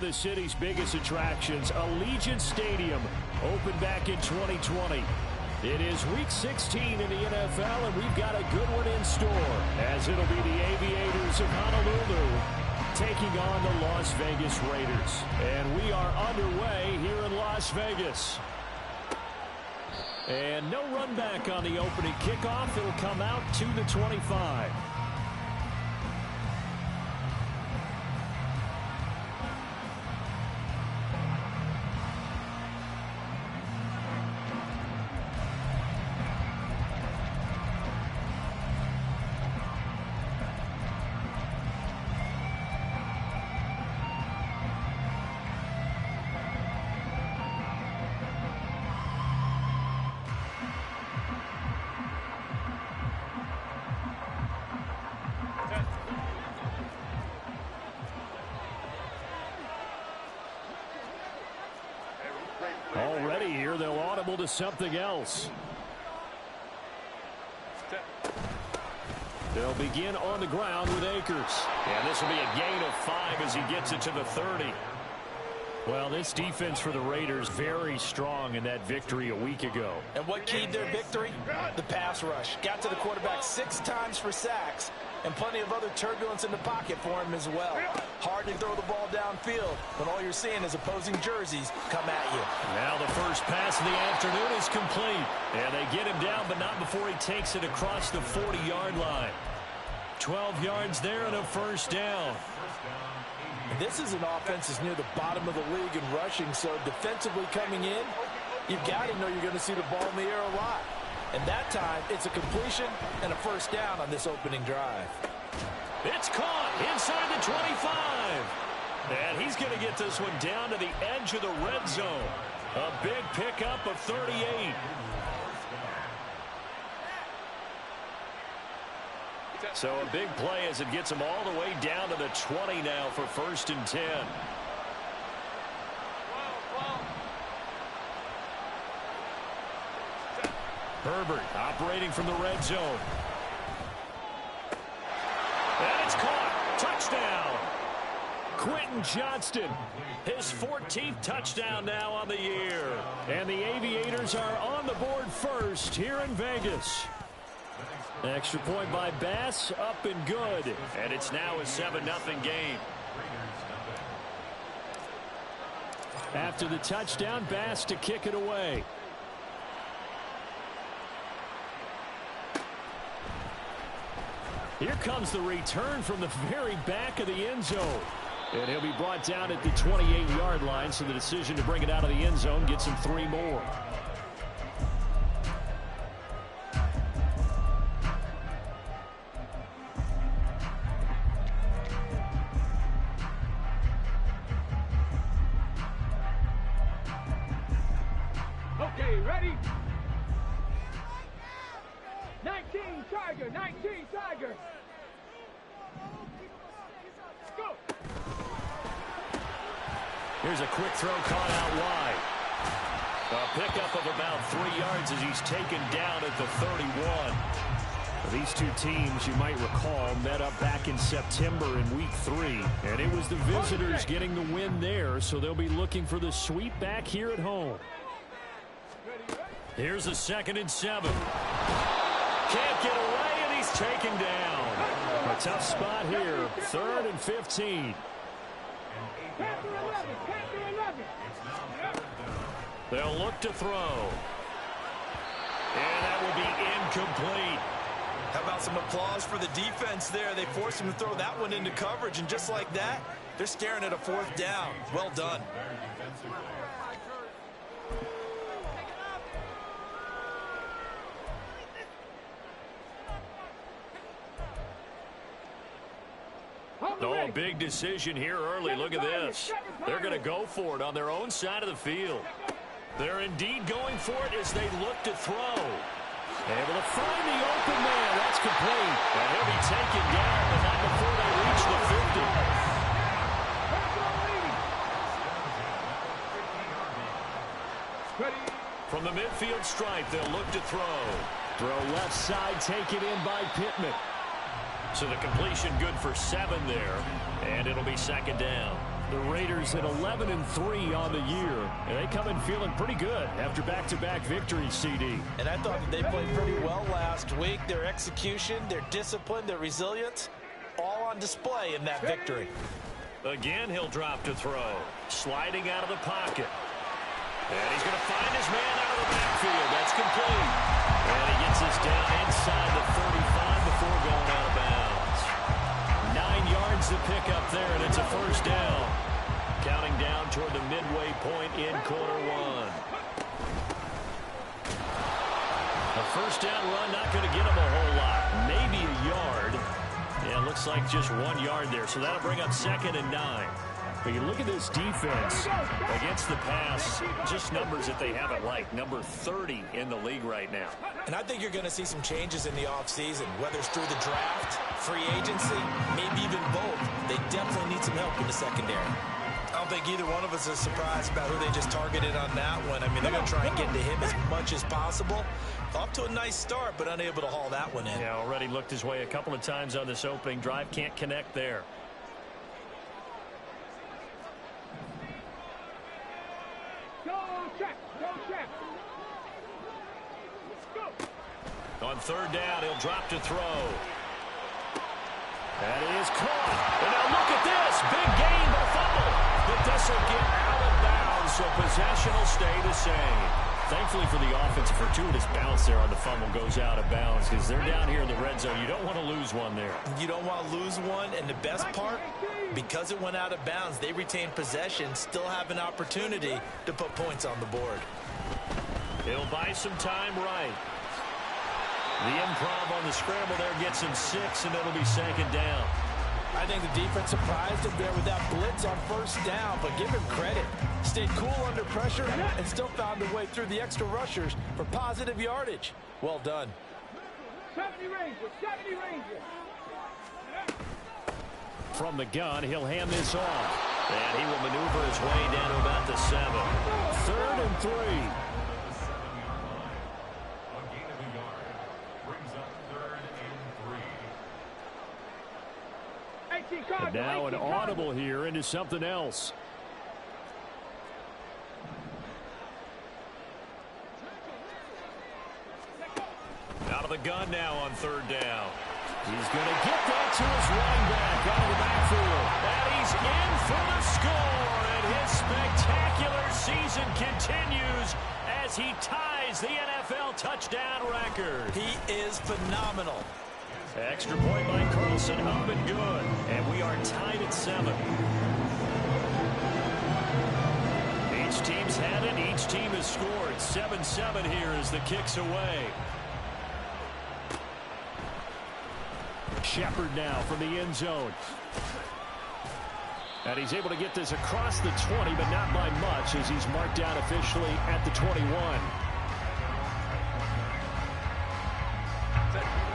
The city's biggest attractions, Allegiant Stadium, opened back in 2020. It is week 16 in the NFL, and we've got a good one in store, as it'll be the Aviators of Honolulu taking on the Las Vegas Raiders. And we are underway here in Las Vegas. And no run back on the opening kickoff. It'll come out to the 25. Already here, they'll audible to something else. They'll begin on the ground with Akers. And this will be a gain of 5 as he gets it to the 30. Well, this defense for the Raiders very strong in that victory a week ago. And what keyed their victory? The pass rush. Got to the quarterback 6 times for sacks, and plenty of other turbulence in the pocket for him as well. Hard to throw the ball downfield when all you're seeing is opposing jerseys come at you. Now the first pass of the afternoon is complete. And they get him down, but not before he takes it across the 40-yard line. 12 yards there and a first down. This is an offense that's near the bottom of the league in rushing, so defensively coming in, you've got to know you're going to see the ball in the air a lot. And that time, it's a completion and a first down on this opening drive. It's caught inside the 25. And he's going to get this one down to the edge of the red zone. A big pickup of 38. So a big play as it gets him all the way down to the 20 now for 1st and 10. Herbert operating from the red zone. And it's caught. Touchdown. Quentin Johnston, his 14th touchdown now on the year. And the Aviators are on the board first here in Vegas. Extra point by Bass, up and good. And it's now a 7-0 game. After the touchdown, Bass to kick it away. Here comes the return from the very back of the end zone. And he'll be brought down at the 28-yard line, so the decision to bring it out of the end zone gets him 3 more. Okay, ready? 19 Tiger, 19 Tiger. Go. Here's a quick throw caught out wide. A pickup of about 3 yards as he's taken down at the 31. These two teams, you might recall, met up back in September in week 3. And it was the visitors getting the win there, so they'll be looking for the sweep back here at home. Here's a 2nd and 7. Can't get away, and he's taken down. A tough spot here. 3rd and 15. They'll look to throw. And that will be incomplete. How about some applause for the defense there? They forced him to throw that one into coverage, and just like that, they're staring at a 4th down. Well done. Oh, big decision here early. Look at this. They're going to go for it on their own side of the field. They're indeed going for it as they look to throw. Able to find the open man. That's complete. And he'll be taken down, but not before they reach the 50. From the midfield stripe, they'll look to throw. Throw left side, taken in by Pittman. So the completion good for 7 there, and it'll be 2nd down. The Raiders at 11-3 on the year, and they come in feeling pretty good after back-to-back victories, CD. And I thought that they played pretty well last week. Their execution, their discipline, their resilience, all on display in that victory. Again, he'll drop to throw. Sliding out of the pocket. And he's going to find his man out of the backfield. That's complete. And he gets this down inside the 35 before going out of bounds. 9 yards to pick up there, and it's a first down. Counting down toward the midway point in quarter one. A first down run, not going to get him a whole lot. Maybe a yard. Yeah, looks like just 1 yard there. So that'll bring up 2nd and 9. When you look at this defense against the pass, just numbers that they haven't liked. Number 30 in the league right now. And I think you're going to see some changes in the offseason, whether it's through the draft, free agency, maybe even both. They definitely need some help in the secondary. I don't think either one of us is surprised about who they just targeted on that one. I mean, they're going to try and get to him as much as possible. Off to a nice start, but unable to haul that one in. Yeah, already looked his way a couple of times on this opening drive. Can't connect there. Go check. Go check. Go. On 3rd down, he'll drop to throw. That is caught. And now look at this. Big gain, but fumble. But this will get out of bounds, so possession will stay the same. Thankfully for the offense, a fortuitous bounce there on the fumble goes out of bounds because they're down here in the red zone. You don't want to lose one there. You don't want to lose one, and the best part, because it went out of bounds, they retain possession, still have an opportunity to put points on the board. It'll buy some time right. The improv on the scramble there gets him 6, and it'll be 2nd down. I think the defense surprised him there with that blitz on 1st down, but give him credit. Stayed cool under pressure and still found a way through the extra rushers for positive yardage. Well done. 70 Rangers, 70 Rangers. From the gun, he'll hand this off. And he will maneuver his way down to about the 7. 3rd and 3. And now an audible here into something else. Out of the gun now on 3rd down. He's going to get that to his running back out of the backfield. And he's in for the score. And his spectacular season continues as he ties the NFL touchdown record. He is phenomenal. Extra point by Carlson, up and good. And we are tied at 7. Each team's had it. Each team has scored. 7-7 here as the kick's away. Shepard now from the end zone. And he's able to get this across the 20, but not by much as he's marked down officially at the 21.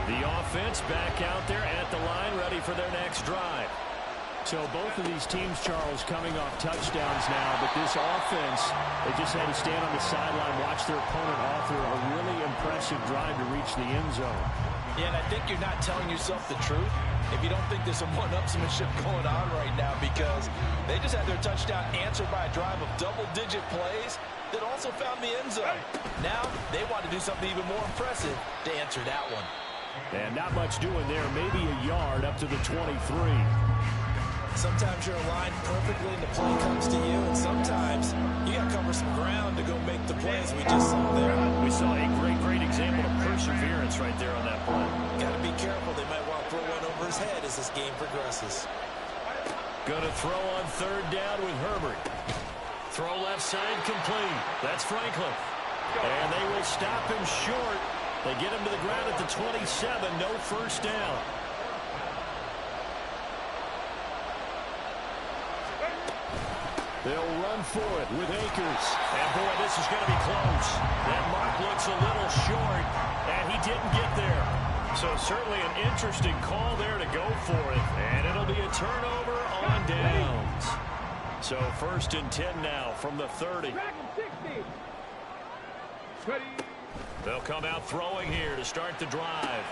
The offense back out there at the line, ready for their next drive. So both of these teams, Charles, coming off touchdowns now, but this offense, they just had to stand on the sideline, watch their opponent author a really impressive drive to reach the end zone. Yeah, and I think you're not telling yourself the truth if you don't think there's some one-upsmanship going on right now, because they just had their touchdown answered by a drive of double-digit plays that also found the end zone. Now they want to do something even more impressive to answer that one. And not much doing there, maybe a yard up to the 23. Sometimes you're aligned perfectly and the play comes to you, and sometimes you got to cover some ground to go make the plays we just saw there. We saw a great example of perseverance right there on that play. Got to be careful. They might want to throw one over his head as this game progresses. Going to throw on 3rd down with Herbert. Throw left side complete. That's Franklin. And they will stop him short. They get him to the ground at the 27. No first down. They'll run for it with Akers. And, boy, this is going to be close. That mark looks a little short, and he didn't get there. So certainly an interesting call there to go for it. And it'll be a turnover on downs. So 1st and 10 now from the 30. They'll come out throwing here to start the drive.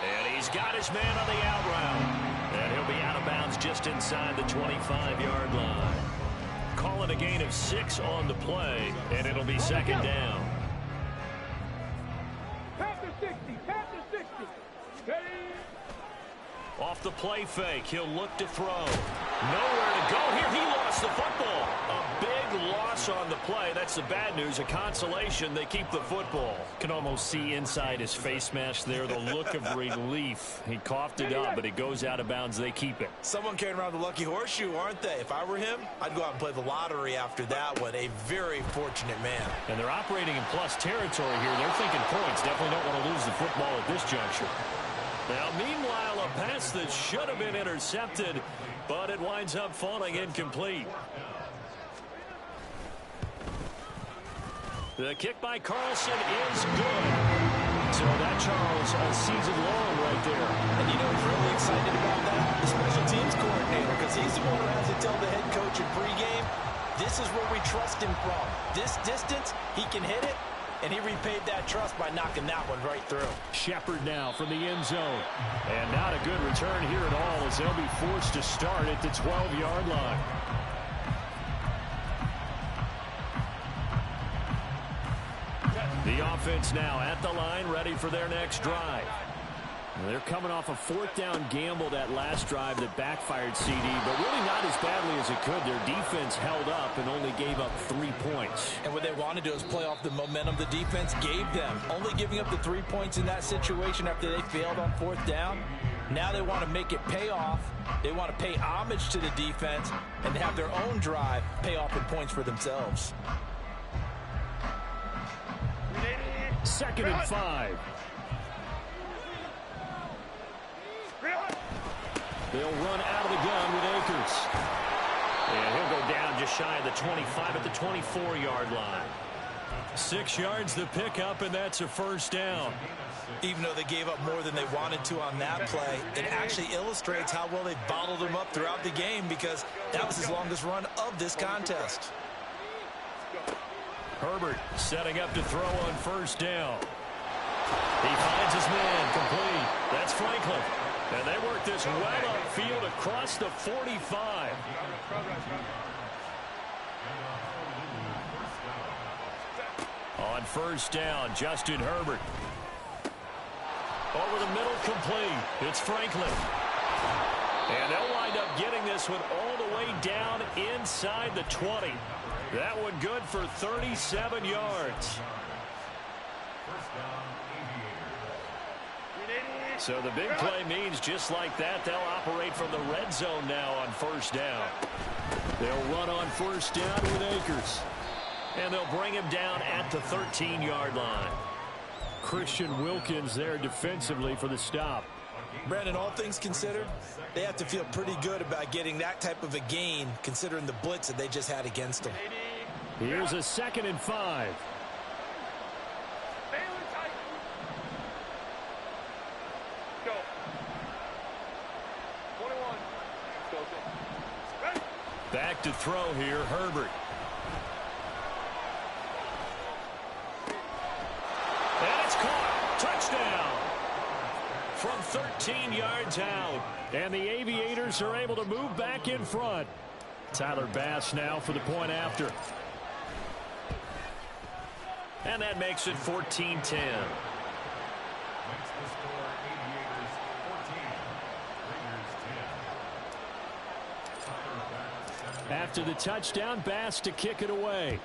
And he's got his man on the out route. And he'll be out of bounds just inside the 25-yard line. Calling a gain of 6 on the play, and it'll be second down. Pass to 60. Pass to 60. Ready? Off the play fake, he'll look to throw. Nowhere to go here. He lost the football. A big loss on the play. That's the bad news. A consolation, they keep the football. Can almost see inside his face mask there the look of relief. He coughed it up, but it goes out of bounds. They keep it. Someone carrying around the lucky horseshoe, aren't they? If I were him, I'd go out and play the lottery after that one. A very fortunate man. And they're operating in plus territory here. They're thinking points. Definitely don't want to lose the football at this juncture. Now, meanwhile, a pass that should have been intercepted, but it winds up falling incomplete. The kick by Carlson is good. So that, Charles, a season long right there. And you know who's really excited about that? The special teams coordinator, because he's the one who has to tell the head coach in pregame, this is where we trust him from. This distance, he can hit it. And he repaid that trust by knocking that one right through. Shepard now from the end zone. And not a good return here at all as they'll be forced to start at the 12-yard line. The offense now at the line, ready for their next drive. They're coming off a fourth down gamble that last drive that backfired CD, but really not as badly as it could. Their defense held up and only gave up 3 points. And what they want to do is play off the momentum the defense gave them. Only giving up the 3 points in that situation after they failed on fourth down. Now they want to make it pay off. They want to pay homage to the defense and have their own drive pay off in points for themselves. 2nd and 5. They'll run out of the gun with Akers. And he'll go down just shy of the 25 at the 24-yard line. 6 yards the pickup, and that's a first down. Even though they gave up more than they wanted to on that play, it actually illustrates how well they bottled them up throughout the game because that was his longest run of this contest. Herbert setting up to throw on first down. He finds his man complete. That's Franklin. And they work this well upfield across the 45. On first down, Justin Herbert. Over the middle, complete. It's Franklin. And they'll wind up getting this one all the way down inside the 20. That one good for 37 yards. So the big play means just like that, they'll operate from the red zone now on first down. They'll run on first down with Akers. And they'll bring him down at the 13-yard line. Christian Wilkins there defensively for the stop. Brandon, all things considered, they have to feel pretty good about getting that type of a gain considering the blitz that they just had against them. Here's a 2nd and 5. Back to throw here, Herbert. And it's caught. Touchdown. From 13 yards out. And the Aviators are able to move back in front. Tyler Bass now for the point after. And that makes it 14-10. After the touchdown, Bass to kick it away.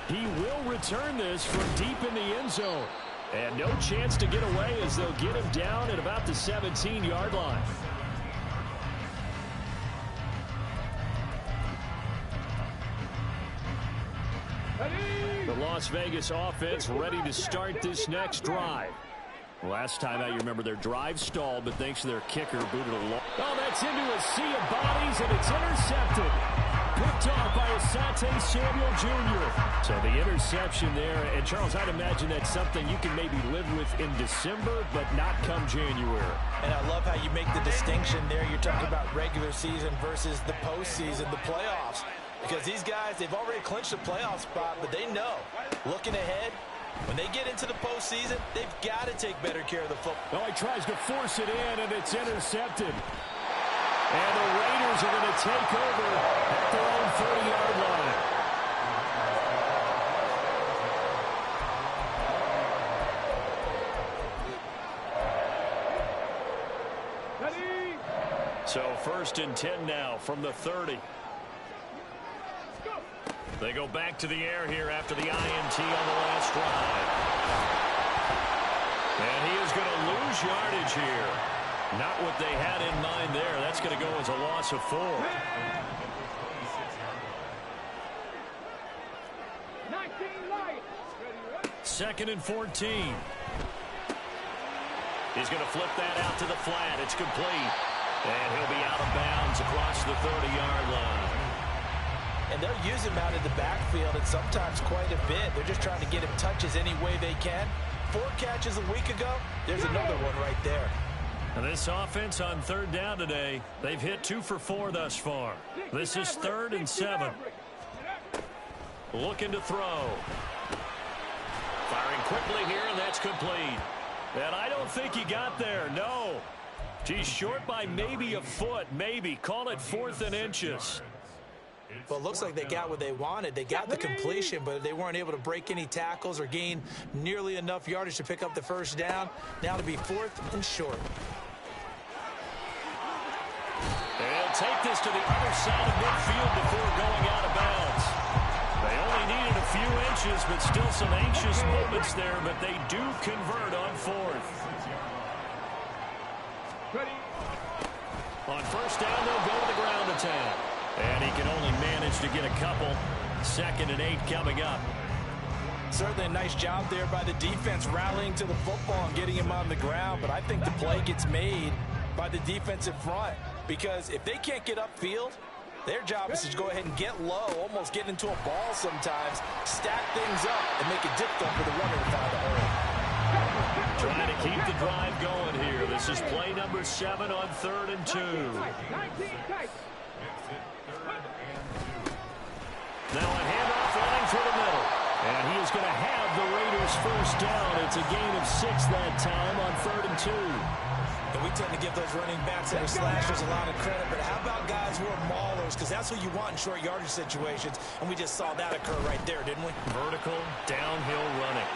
He will return this from deep in the end zone. And no chance to get away as they'll get him down at about the 17-yard line. The Las Vegas offense ready to start this next drive. Last time out, you remember their drive stalled, but thanks to their kicker, booted along. Oh, that's into a sea of bodies, and it's intercepted. Picked off by Asante Samuel Jr. So the interception there, and Charles, I'd imagine that's something you can maybe live with in December, but not come January. And I love how you make the distinction there. You're talking about regular season versus the postseason, the playoffs. Because these guys, they've already clinched a playoff spot, but they know, looking ahead, When they get into the postseason, they've got to take better care of the football. Well, he tries to force it in, and it's intercepted. And the Raiders are going to take over at their own 30-yard line. So 1st and 10 now from the 30. They go back to the air here after the INT on the last drive. And he is going to lose yardage here. Not what they had in mind there. That's going to go as a loss of 4. 2nd and 14. He's going to flip that out to the flat. It's complete. And he'll be out of bounds across the 30-yard line. And they'll use him out of the backfield, and sometimes quite a bit. They're just trying to get him touches any way they can. 4 catches a week ago. There's another one right there. And this offense on 3rd down today, they've hit 2 for 4 thus far. This is 3rd and 7. Looking to throw. Firing quickly here, and that's complete. And I don't think he got there, no. He's short by maybe a foot, maybe. Call it 4th and inches. Well, it looks like they got what they wanted. They got the completion, but they weren't able to break any tackles or gain nearly enough yardage to pick up the 1st down. Now to be 4th and short. They'll take this to the other side of midfield before going out of bounds. They only needed a few inches, but still some anxious moments there, but they do convert on 4th. On 1st down, they'll go to the ground attack. And he can only manage to get a couple. 2nd and 8 coming up. Certainly a nice job there by the defense rallying to the football and getting him on the ground. But I think the play gets made by the defensive front. Because if they can't get upfield, their job is to go ahead and get low, almost get into a ball sometimes, stack things up, and make it difficult for the runner to find a hole. Trying to keep the drive going here. This is play number 7 on 3rd and 2. Now a handoff line for the middle. And he is going to have the Raiders 1st down. It's a gain of 6 that time on 3rd and 2. And we tend to give those running backs that are slashers a lot of credit, but how about guys who are maulers? Because that's what you want in short yardage situations, and we just saw that occur right there, didn't we? Vertical, downhill running.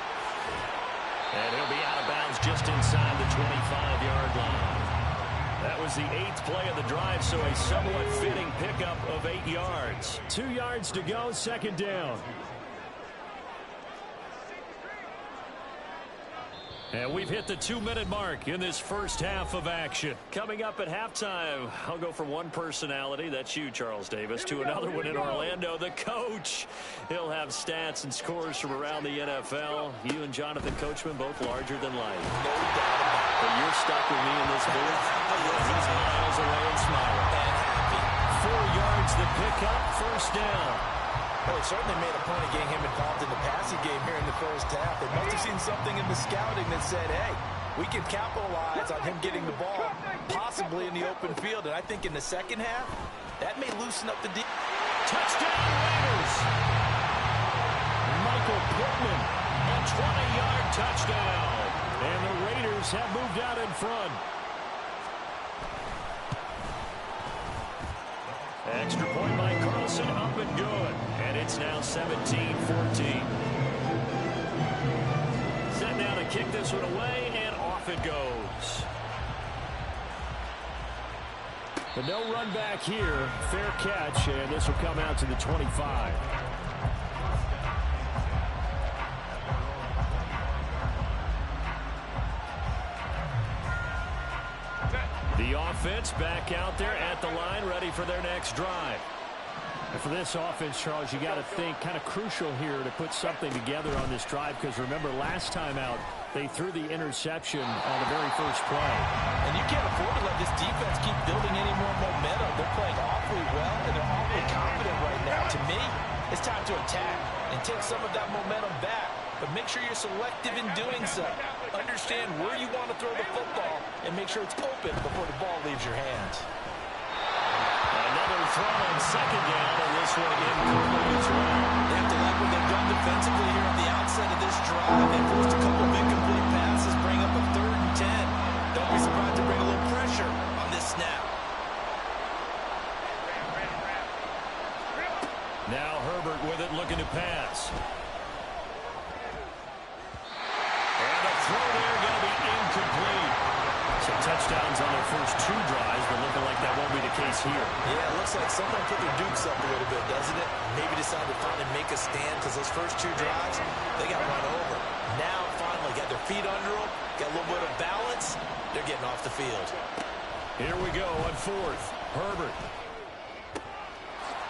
And he'll be out of bounds just inside the 25-yard line. That was the 8th play of the drive, so a somewhat fitting pickup of 8 yards. 2 yards to go, 2nd down. And we've hit the 2-minute mark in this first half of action. Coming up at halftime, I'll go from one personality, that's you, Charles Davis, to another one in Orlando, the coach. He'll have stats and scores from around the NFL. You and Jonathan Coachman, both larger than life. No doubt about it. But you're stuck with me in this booth. He's miles away and smiling. And happy. 4 yards the pickup, 1st down. Well, it certainly made a point of getting him involved in the passing game here in the first half. They must have seen something in the scouting that said, hey, we can capitalize on him getting the ball, possibly in the open field. And I think in the second half, that may loosen up the deal. Touchdown, Raiders! Michael Pittman, a 20-yard touchdown. And the Raiders have moved out in front. Extra point by Carlson, up and good. And it's now 17-14. Set now to kick this one away, and off it goes. But no run back here. Fair catch, and this will come out to the 25. The offense back out there at the line, ready for their next drive. And for this offense, Charles, you got to think kind of crucial here to put something together on this drive, because remember, last time out, they threw the interception on the very first play. And you can't afford to let this defense keep building any more momentum. They're playing awfully well, and they're awfully confident right now. To me, it's time to attack and take some of that momentum back. But make sure you're selective in doing so. Understand where you want to throw the football and make sure it's open before the ball leaves your hands. Another throw on second down, and this one incomplete as well. They have to like what they've done defensively here on the outset of this drive. They forced a couple of incomplete passes, bring up a 3rd and 10. Don't be surprised to bring a little pressure on this snap. Now Herbert with it, looking to pass. And a throw there going to be incomplete. Some touchdowns on their first 2 drives, but looking like that won't be the case here. Yeah, it looks like someone put their dukes up a little bit, doesn't it? Maybe decided to finally make a stand because those first 2 drives, they got run over. Now, finally, got their feet under them, got a little bit of balance. They're getting off the field. Here we go on 4th. Herbert.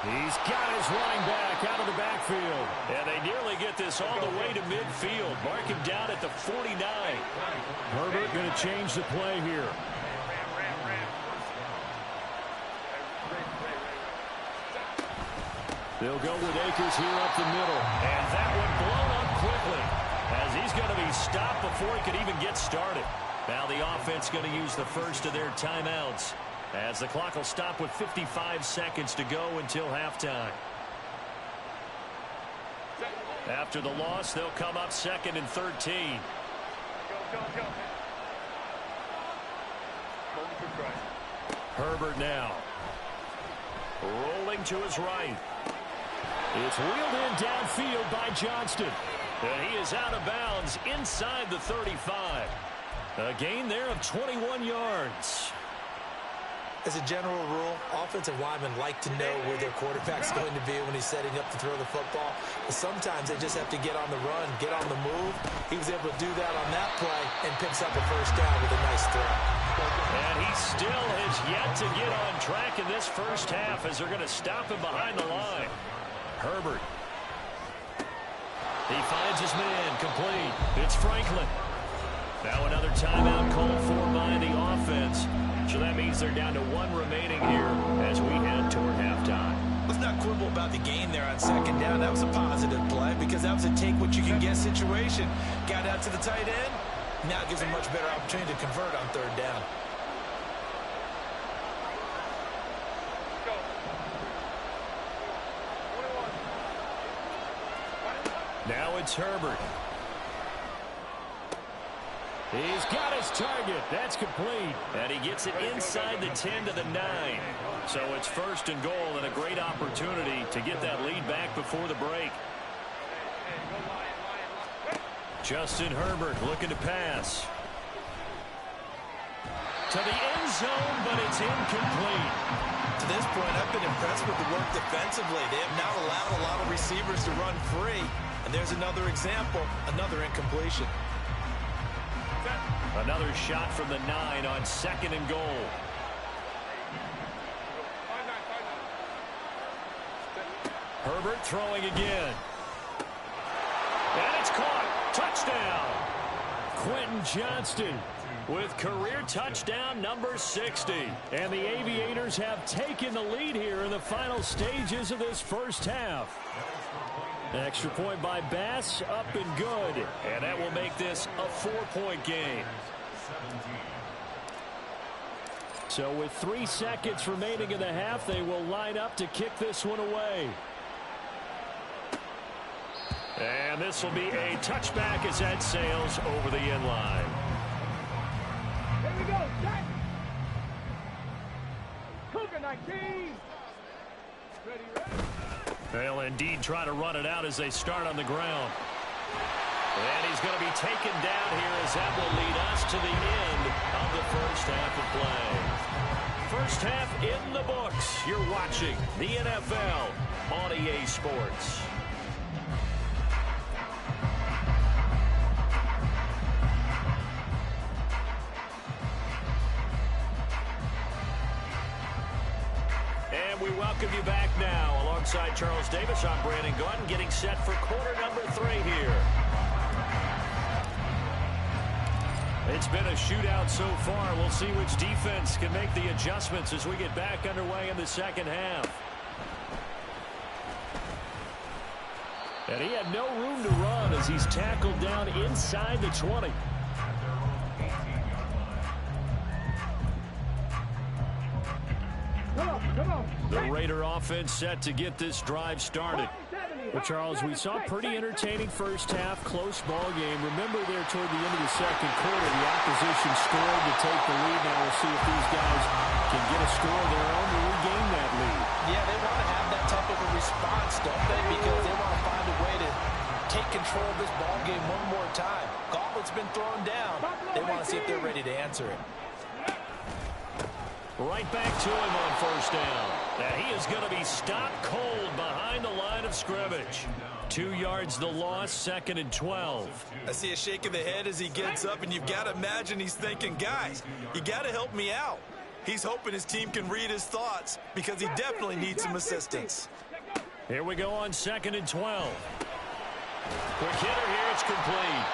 He's got his running back out of the backfield. And they nearly get this all the way to midfield. Mark him down at the 49. Herbert going to change the play here. They'll go with Akers here up the middle. And that one blown up quickly, as he's going to be stopped before he could even get started. Now the offense going to use the first of their timeouts, as the clock will stop with 55 seconds to go until halftime. After the loss, they'll come up 2nd and 13. Herbert now. Rolling to his right. It's wheeled in downfield by Johnston. And he is out of bounds inside the 35. A gain there of 21 yards. As a general rule, offensive linemen like to know where their quarterback's going to be when he's setting up to throw the football. But sometimes they just have to get on the run, get on the move. He was able to do that on that play and picks up a first down with a nice throw. And he still has yet to get on track in this first half, as they're going to stop him behind the line. Herbert. He finds his man, complete. It's Franklin. Now another timeout called for by the offense. So that means they're down to 1 remaining here as we head toward halftime. Let's not quibble about the gain there on 2nd down. That was a positive play because that was a take-what-you-can-get situation. Got out to the tight end. Now it gives him a much better opportunity to convert on 3rd down. Now it's Herbert. He's got his target. That's complete. And he gets it inside the 10 to the 9. So it's 1st and goal, and a great opportunity to get that lead back before the break. Justin Herbert looking to pass. To the end zone, but it's incomplete. To this point, I've been impressed with the work defensively. They have not allowed a lot of receivers to run free. And there's another example, another incompletion. Another shot from the 9 on 2nd and goal. Herbert throwing again. And it's caught. Touchdown. Quentin Johnston with career touchdown number 60. And the Aviators have taken the lead here in the final stages of this first half. Extra point by Bass, up and good. And that will make this a 4-point game. So with 3 seconds remaining in the half, they will line up to kick this one away. And this will be a touchback as that sails over the end line. Here we go, set. Cougar 19. Ready. They'll indeed try to run it out as they start on the ground. And he's going to be taken down here, as that will lead us to the end of the first half of play. First half in the books. You're watching the NFL on EA Sports. And we welcome you back now. Alongside Charles Davis, I'm Brandon Gordon, getting set for quarter number 3 here. It's been a shootout so far. We'll see which defense can make the adjustments as we get back underway in the second half. And he had no room to run as he's tackled down inside the 20. The Raider offense set to get this drive started. Well, Charles, we saw a pretty entertaining first half, close ball game. Remember there toward the end of the second quarter, the opposition scored to take the lead. Now we'll see if these guys can get a score of their own to regain that lead. Yeah, they want to have that type of a response, don't they? Because they want to find a way to take control of this ball game one more time. Gauntlet's been thrown down. They want to see if they're ready to answer it. Right back to him on first down. And he is going to be stopped cold behind the line of scrimmage. 2 yards the loss, 2nd and 12. I see a shake of the head as he gets up, and you've got to imagine he's thinking, guys, you got to help me out. He's hoping his team can read his thoughts because he definitely needs some assistance. Here we go on 2nd and 12. Quick hitter here, it's complete.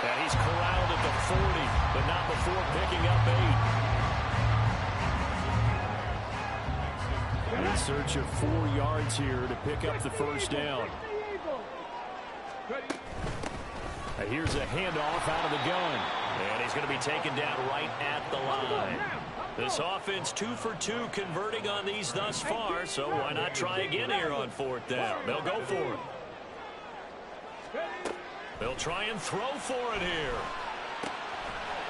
And he's corralled at the 40, but not before picking up 8. In search of 4 yards here to pick up the first down. Here's a handoff out of the gun. And he's going to be taken down right at the line. This offense 2 for 2 converting on these thus far, so why not try again here on 4th down? They'll go for it. They'll try and throw for it here.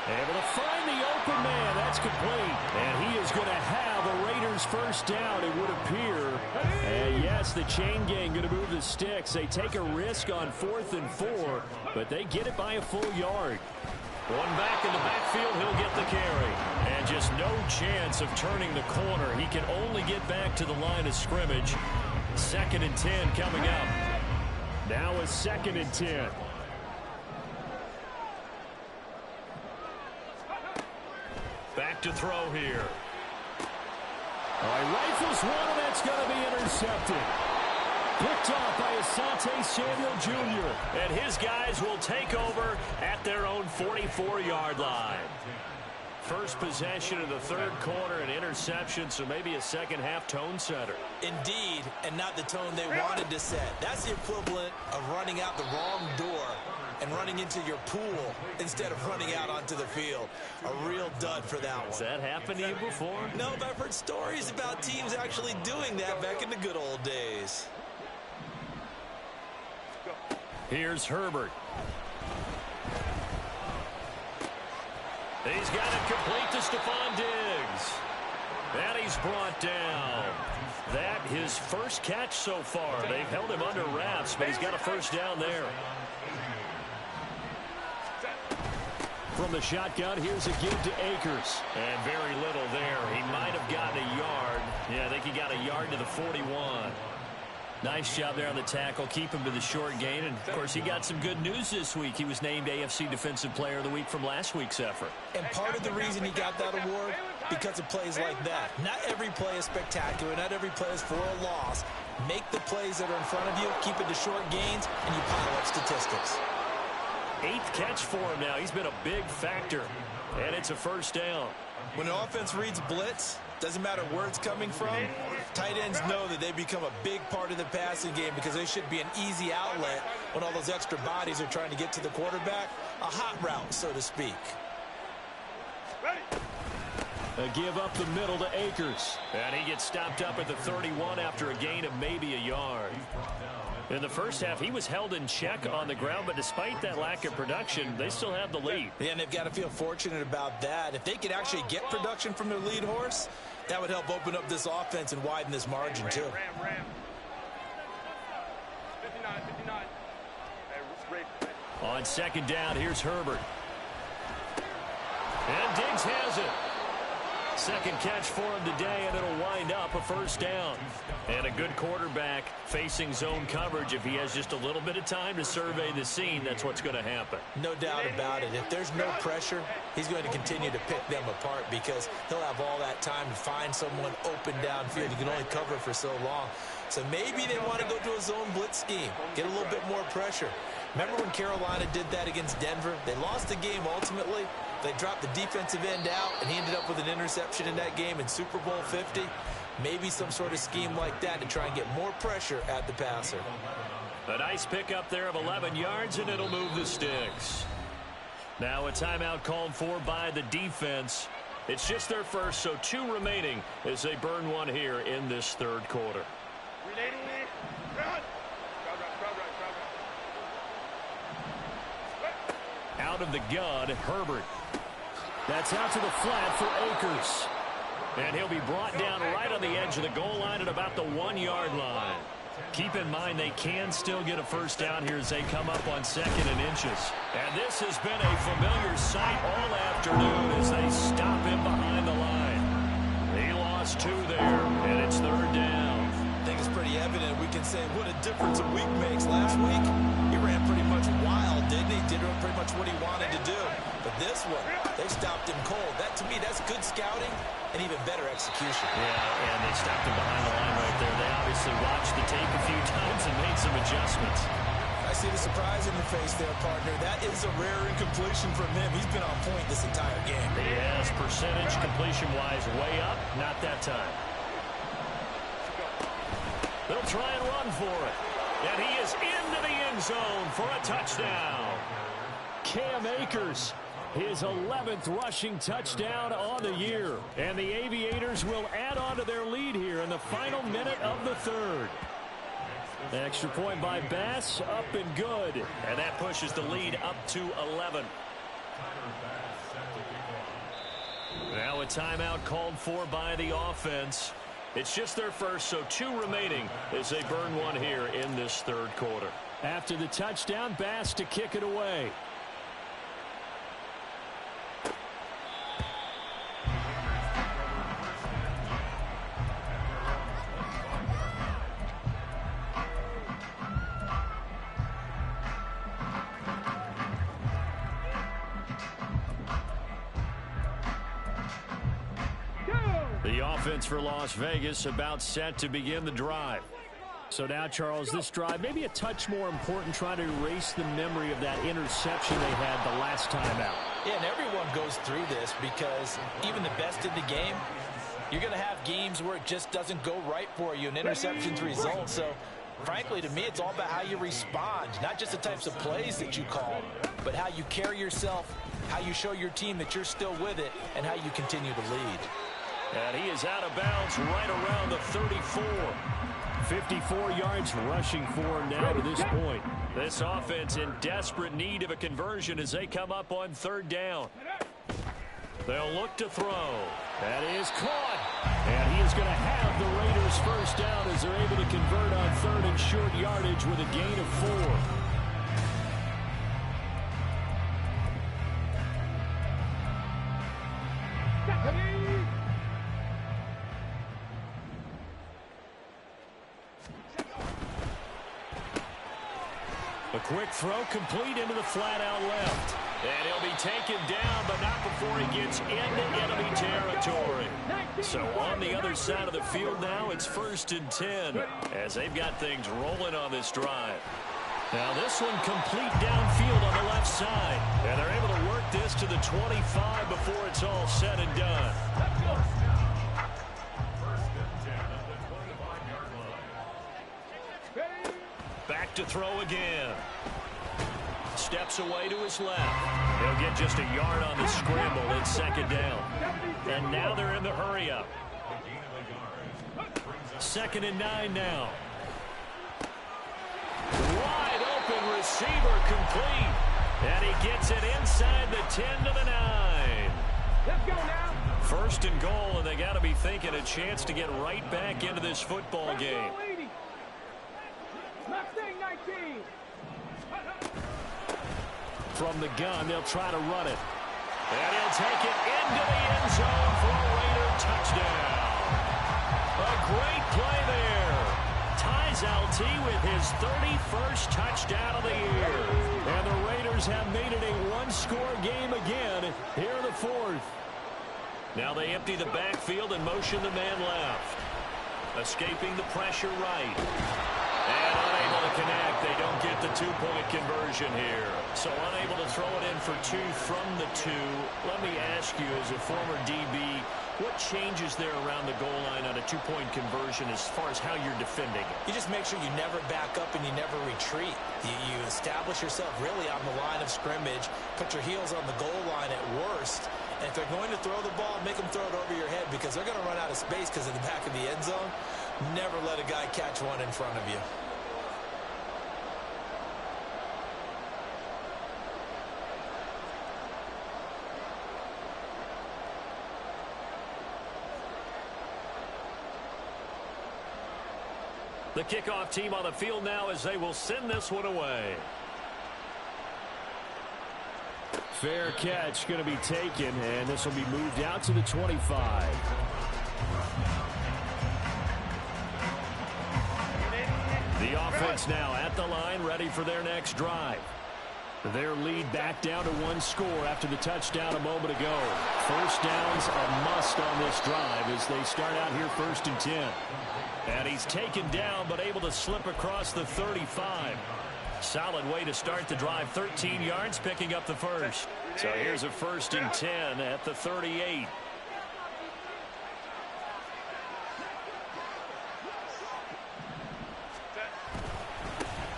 Able to find the open man. That's complete. And he is going to have a Raiders first down, it would appear. And yes, the chain gang going to move the sticks. They take a risk on 4th and 4, but they get it by a full yard. One back in the backfield, he'll get the carry. And just no chance of turning the corner. He can only get back to the line of scrimmage. 2nd and 10 coming up. Now a 2nd and 10. Back to throw here. All right, rifles one, and that's going to be intercepted. Picked off by Asante Samuel Jr. And his guys will take over at their own 44-yard line. First possession of the 3rd quarter, an interception, so maybe a second-half tone setter. Indeed, and not the tone they wanted to set. That's the equivalent of running out the wrong door and running into your pool instead of running out onto the field. A real dud for that one. Has that happened to you before? No, but I've heard stories about teams actually doing that back in the good old days. Here's Herbert. He's got it complete to Stephon Diggs. And he's brought down. That his first catch so far. They've held him under wraps, but he's got a first down there. From the shotgun, here's a give to Akers. And very little there. He might have gotten a yard. Yeah, I think he got a yard to the 41. Nice job there on the tackle. Keep him to the short gain. And, of course, he got some good news this week. He was named AFC Defensive Player of the Week from last week's effort. And part of the reason he got that award, because of plays like that. Not every play is spectacular. Not every play is for a loss. Make the plays that are in front of you, keep it to short gains, and you pile up statistics. 8th catch for him now. He's been a big factor. And it's a first down. When an offense reads blitz, doesn't matter where it's coming from, tight ends know that they become a big part of the passing game because they should be an easy outlet when all those extra bodies are trying to get to the quarterback. A hot route, so to speak. A give up the middle to Akers. And he gets stopped up at the 31 after a gain of maybe a yard. In the first half, he was held in check on the ground, but despite that lack of production, they still have the lead. Yeah, and they've got to feel fortunate about that. If they could actually get production from their lead horse, that would help open up this offense and widen this margin, too. 59. On 2nd down, here's Herbert. And Diggs has it. 2nd catch for him today, and it'll wind up a first down. And a good quarterback facing zone coverage. If he has just a little bit of time to survey the scene, that's what's going to happen. No doubt about it. If there's no pressure, he's going to continue to pick them apart because he'll have all that time to find someone open downfield. He can only cover for so long. So maybe they want to go to a zone blitz scheme, get a little bit more pressure. Remember when Carolina did that against Denver? They lost the game ultimately. They dropped the defensive end out, and he ended up with an interception in that game in Super Bowl 50. Maybe some sort of scheme like that to try and get more pressure at the passer. A nice pickup there of 11 yards, and it'll move the sticks. Now a timeout called for by the defense. It's just their first, so 2 remaining as they burn one here in this third quarter. Out of the gun, Herbert. That's out to the flat for Akers. And he'll be brought down right on the edge of the goal line at about the 1-yard line. Keep in mind they can still get a first down here as they come up on 2nd and inches. And this has been a familiar sight all afternoon as they stop him behind the line. He lost 2 there, and it's 3rd down. I think it's pretty evident we can say what a difference a week makes. Last week, he ran pretty much wild, didn't he? Did pretty much what he wanted to do. But this one, they stopped him cold. That, to me, that's good scouting and even better execution. Yeah, and they stopped him behind the line right there. They obviously watched the tape a few times and made some adjustments. I see the surprise in your face there, partner. That is a rare incompletion from him. He's been on point this entire game. He has, percentage completion-wise way up. Not that time. They'll try and run for it. And he is into the end zone for a touchdown. Cam Akers, his 11th rushing touchdown on the year. And the Aviators will add on to their lead here in the final minute of the third. Extra point by Bass, up and good. And that pushes the lead up to 11. Now a timeout called for by the offense. It's just their first, so 2 remaining as they burn one here in this third quarter. After the touchdown, Bass to kick it away. The offense for Las Vegas about set to begin the drive. So now, Charles, this drive maybe a touch more important, trying to erase the memory of that interception they had the last time out. Yeah, and everyone goes through this because even the best in the game, you're going to have games where it just doesn't go right for you, and interceptions result. So, frankly, to me, it's all about how you respond, not just the types of plays that you call, but how you carry yourself, how you show your team that you're still with it, and how you continue to lead. And he is out of bounds right around the 34. 54 yards rushing for him now to this point. This offense in desperate need of a conversion as they come up on 3rd down. They'll look to throw. That is caught. And he is going to have the Raiders first down as they're able to convert on 3rd and short yardage with a gain of 4. A quick throw complete into the flat out left. And he'll be taken down, but not before he gets into enemy territory. So on the other side of the field now, it's 1st and 10 as they've got things rolling on this drive. Now this one complete downfield on the left side. And they're able to work this to the 25 before it's all said and done. Back to throw again. Steps away to his left. He'll get just a yard on the scramble. It's 2nd down. And now they're in the hurry-up. 2nd and 9 now. Wide open receiver complete. And he gets it inside the 10 to the 9. Let's go now. 1st and goal, and they got to be thinking a chance to get right back into this football game. From the gun, they'll try to run it. And he'll take it into the end zone for a Raider touchdown. A great play there. Ties LT with his 31st touchdown of the year. And the Raiders have made it a one-score game again here in the 4th. Now they empty the backfield and motion the man left. Escaping the pressure right. And unable to connect. They don't get the 2-point conversion here. So unable to throw it in for 2 from the 2. Let me ask you, as a former DB, what changes there around the goal line on a 2-point conversion as far as how you're defending it? You just make sure you never back up and you never retreat. You establish yourself really on the line of scrimmage, put your heels on the goal line at worst, And if they're going to throw the ball, make them throw it over your head because they're going to run out of space because of the back of the end zone. Never let a guy catch one in front of you. The kickoff team on the field now as they will send this one away. Fair catch going to be taken, and this will be moved out to the 25. The offense now at the line, ready for their next drive. Their lead back down to one score after the touchdown a moment ago. First down's a must on this drive as they start out here 1st and 10. And he's taken down but able to slip across the 35. Solid way to start the drive. 13 yards, picking up the first. So here's a 1st and 10 at the 38.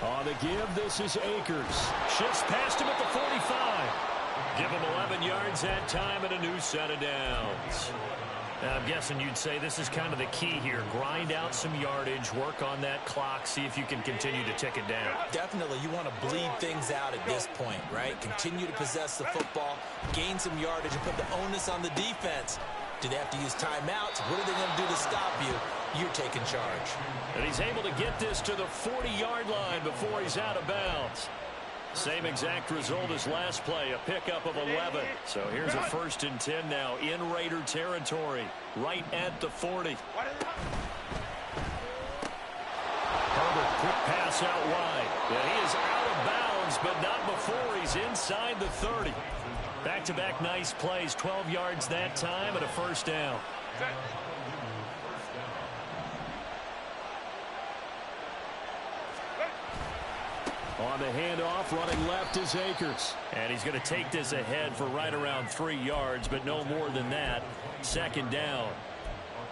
On the give, this is Akers. Shifts past him at the 45. Give him 11 yards that time and a new set of downs. Now, I'm guessing you'd say this is kind of the key here. Grind out some yardage, work on that clock, see if you can continue to tick it down. Definitely, you want to bleed things out at this point, right? Continue to possess the football, gain some yardage, and put the onus on the defense. Do they have to use timeouts? What are they going to do to stop you? You're taking charge. And he's able to get this to the 40-yard line before he's out of bounds. Same exact result as last play, a pickup of 11. So here's a 1st and 10 now in Raider territory, right at the 40. Herbert, quick pass out wide. And he is out of bounds, but not before he's inside the 30. Back-to-back nice plays, 12 yards that time and a 1st down. On the handoff, running left is Akers. And he's going to take this ahead for right around 3 yards, but no more than that. 2nd down.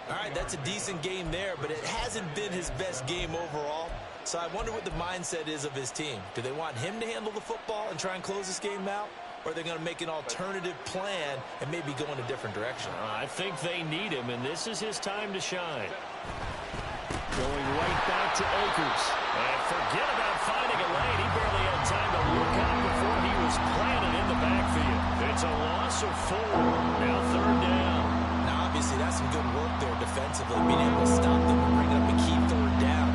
All right, that's a decent game there, but it hasn't been his best game overall. So I wonder what the mindset is of his team. Do they want him to handle the football and try and close this game out? Or are they going to make an alternative plan and maybe go in a different direction? I think they need him, and this is his time to shine. Going right back to Akers. And forget about finding a lane. He barely had time to look up before he was planted in the backfield. It's a loss of 4. Now 3rd down. Now, obviously, that's some good work there defensively, being able to stop them and bring up a key 3rd down.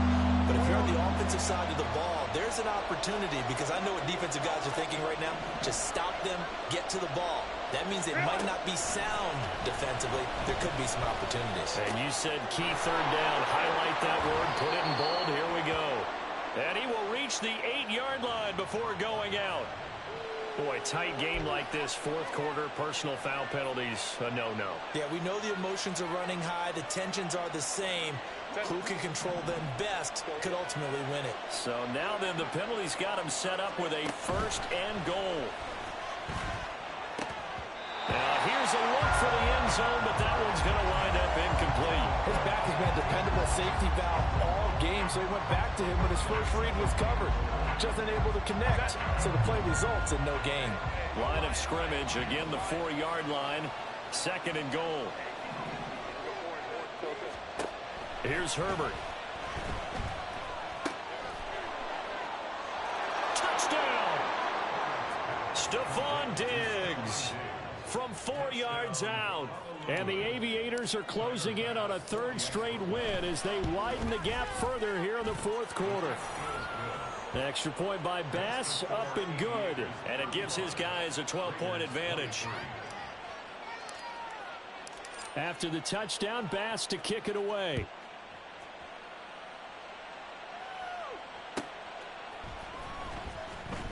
But if you're on the offensive side of the ball, there's an opportunity because I know what defensive guys are thinking right now. Just stop them, get to the ball. That means it might not be sound defensively. There could be some opportunities. And you said key 3rd down. Highlight that word. Put it in bold. Here we go. And he will reach the 8-yard line before going out. Boy, tight game like this, 4th quarter, personal foul penalties, a no-no. Yeah, we know the emotions are running high. The tensions are the same. Who can control them best could ultimately win it. So now then, the penalties got him set up with a 1st and goal. Now here's a look for the end zone, but that one's going to wind up incomplete. His back has been a dependable safety valve all game, so he went back to him when his first read was covered. Just unable to connect, so the play results in no gain. Line of scrimmage, again the 4-yard line, 2nd and goal. Here's Herbert. Touchdown! Stephon Diggs from 4 yards out. And the Aviators are closing in on a 3rd straight win as they widen the gap further here in the 4th quarter. Extra point by Bass, up and good. And it gives his guys a 12-point advantage. After the touchdown, Bass to kick it away.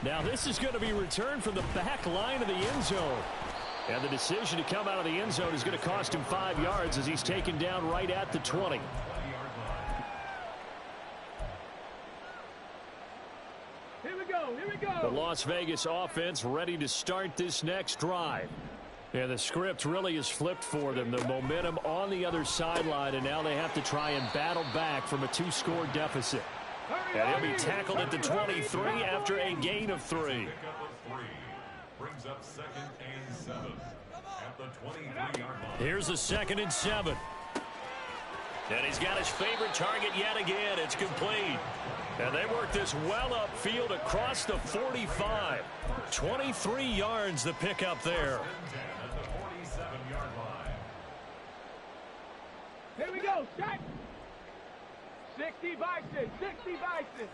Now this is going to be returned from the back line of the end zone. And the decision to come out of the end zone is going to cost him 5 yards as he's taken down right at the 20. Here we go. Here we go. The Las Vegas offense ready to start this next drive. And the script really is flipped for them. The momentum on the other sideline, and now they have to try and battle back from a 2-score deficit. And he'll be tackled at the 23 after a gain of 3. brings up 2nd and 7 at the 23-yard line. Here's a 2nd and 7. And he's got his favorite target yet again. It's complete. And they work this well upfield across the 45. 23 yards the pick up there. At the 47-yard line. Here we go, shot. 60 Bison, 60 Bison.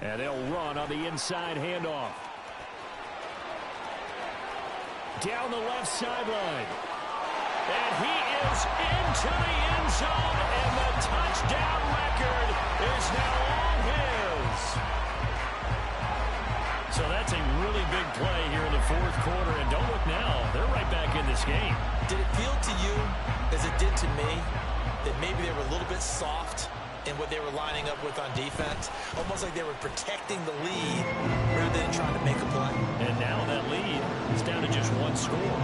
And they'll run on the inside handoff. Down the left sideline. And he is into the end zone, and the touchdown record is now all his. So that's a really big play here in the 4th quarter, and don't look now, they're right back in this game. Did it feel to you, as it did to me, that maybe they were a little bit soft in what they were lining up with on defense? Almost like they were protecting the lead rather than trying to make a play. And now that lead is down to just 1 score.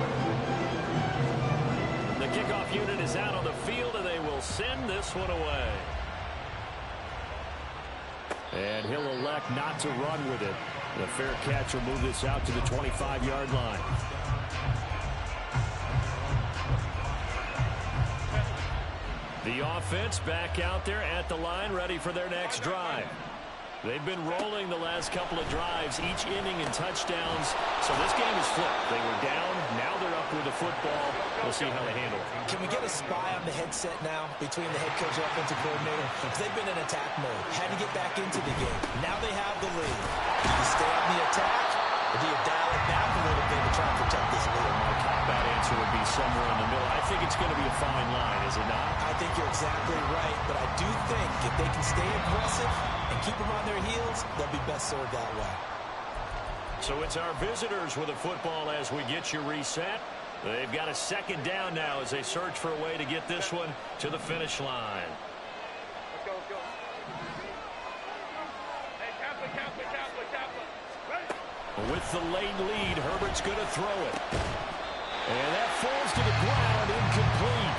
The kickoff unit is out on the field, and they will send this one away. And he'll elect not to run with it. The fair catch will move this out to the 25-yard line. The offense back out there at the line, ready for their next drive. They've been rolling the last couple of drives, each inning in touchdowns. So this game is flipped. They were down, now they're up with the football. We'll see how they handle it. Can we get a spy on the headset now between the head coach and offensive coordinator? Because they've been in attack mode. Had to get back into the game. Now they have the lead. Do you stay on the attack, or do you dial it back a little bit to try and protect this lead? My cop-out answer would be somewhere in the middle. I think it's going to be a fine line, is it not? I think you're exactly right, but I do think if they can stay aggressive and keep them on their heels, they'll be best served that way. So it's our visitors with a football as we get you reset. They've got a 2nd down now as they search for a way to get this one to the finish line. Let's go, let's go. Hey, Kaplan. Ready? With the late lead, Herbert's going to throw it. And that falls to the ground, incomplete.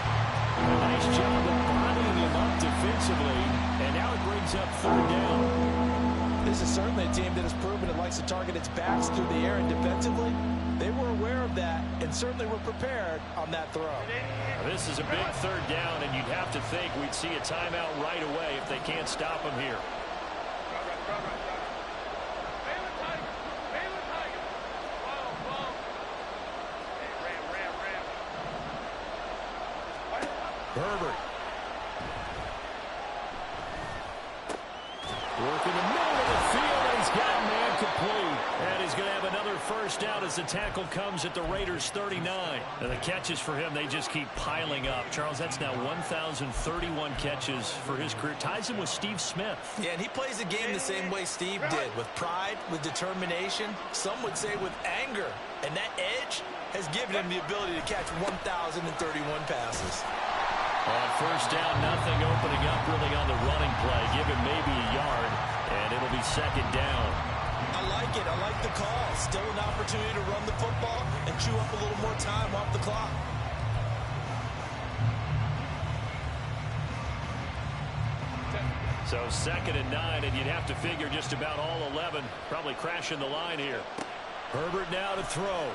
A nice job of bodying him up defensively, and now it brings up 3rd down. This is certainly a team that has proven it likes to target its backs through the air and defensively. They were aware of that and certainly were prepared on that throw. This is a big 3rd down, and you'd have to think we'd see a timeout right away if they can't stop him here. Herbert. Working the middle of the field, and he's got man complete. And he's going to have another 1st down as the tackle comes at the Raiders' 39. And the catches for him, they just keep piling up. Charles, that's now 1,031 catches for his career. Ties him with Steve Smith. Yeah, and he plays the game the same way Steve did, with pride, with determination, some would say with anger. And that edge has given him the ability to catch 1,031 passes. On 1st down, nothing opening up really on the running play. Give him maybe a yard, and it'll be 2nd down. I like it. I like the call. Still an opportunity to run the football and chew up a little more time off the clock. So 2nd and 9, and you'd have to figure just about all 11 probably crashing the line here. Herbert now to throw.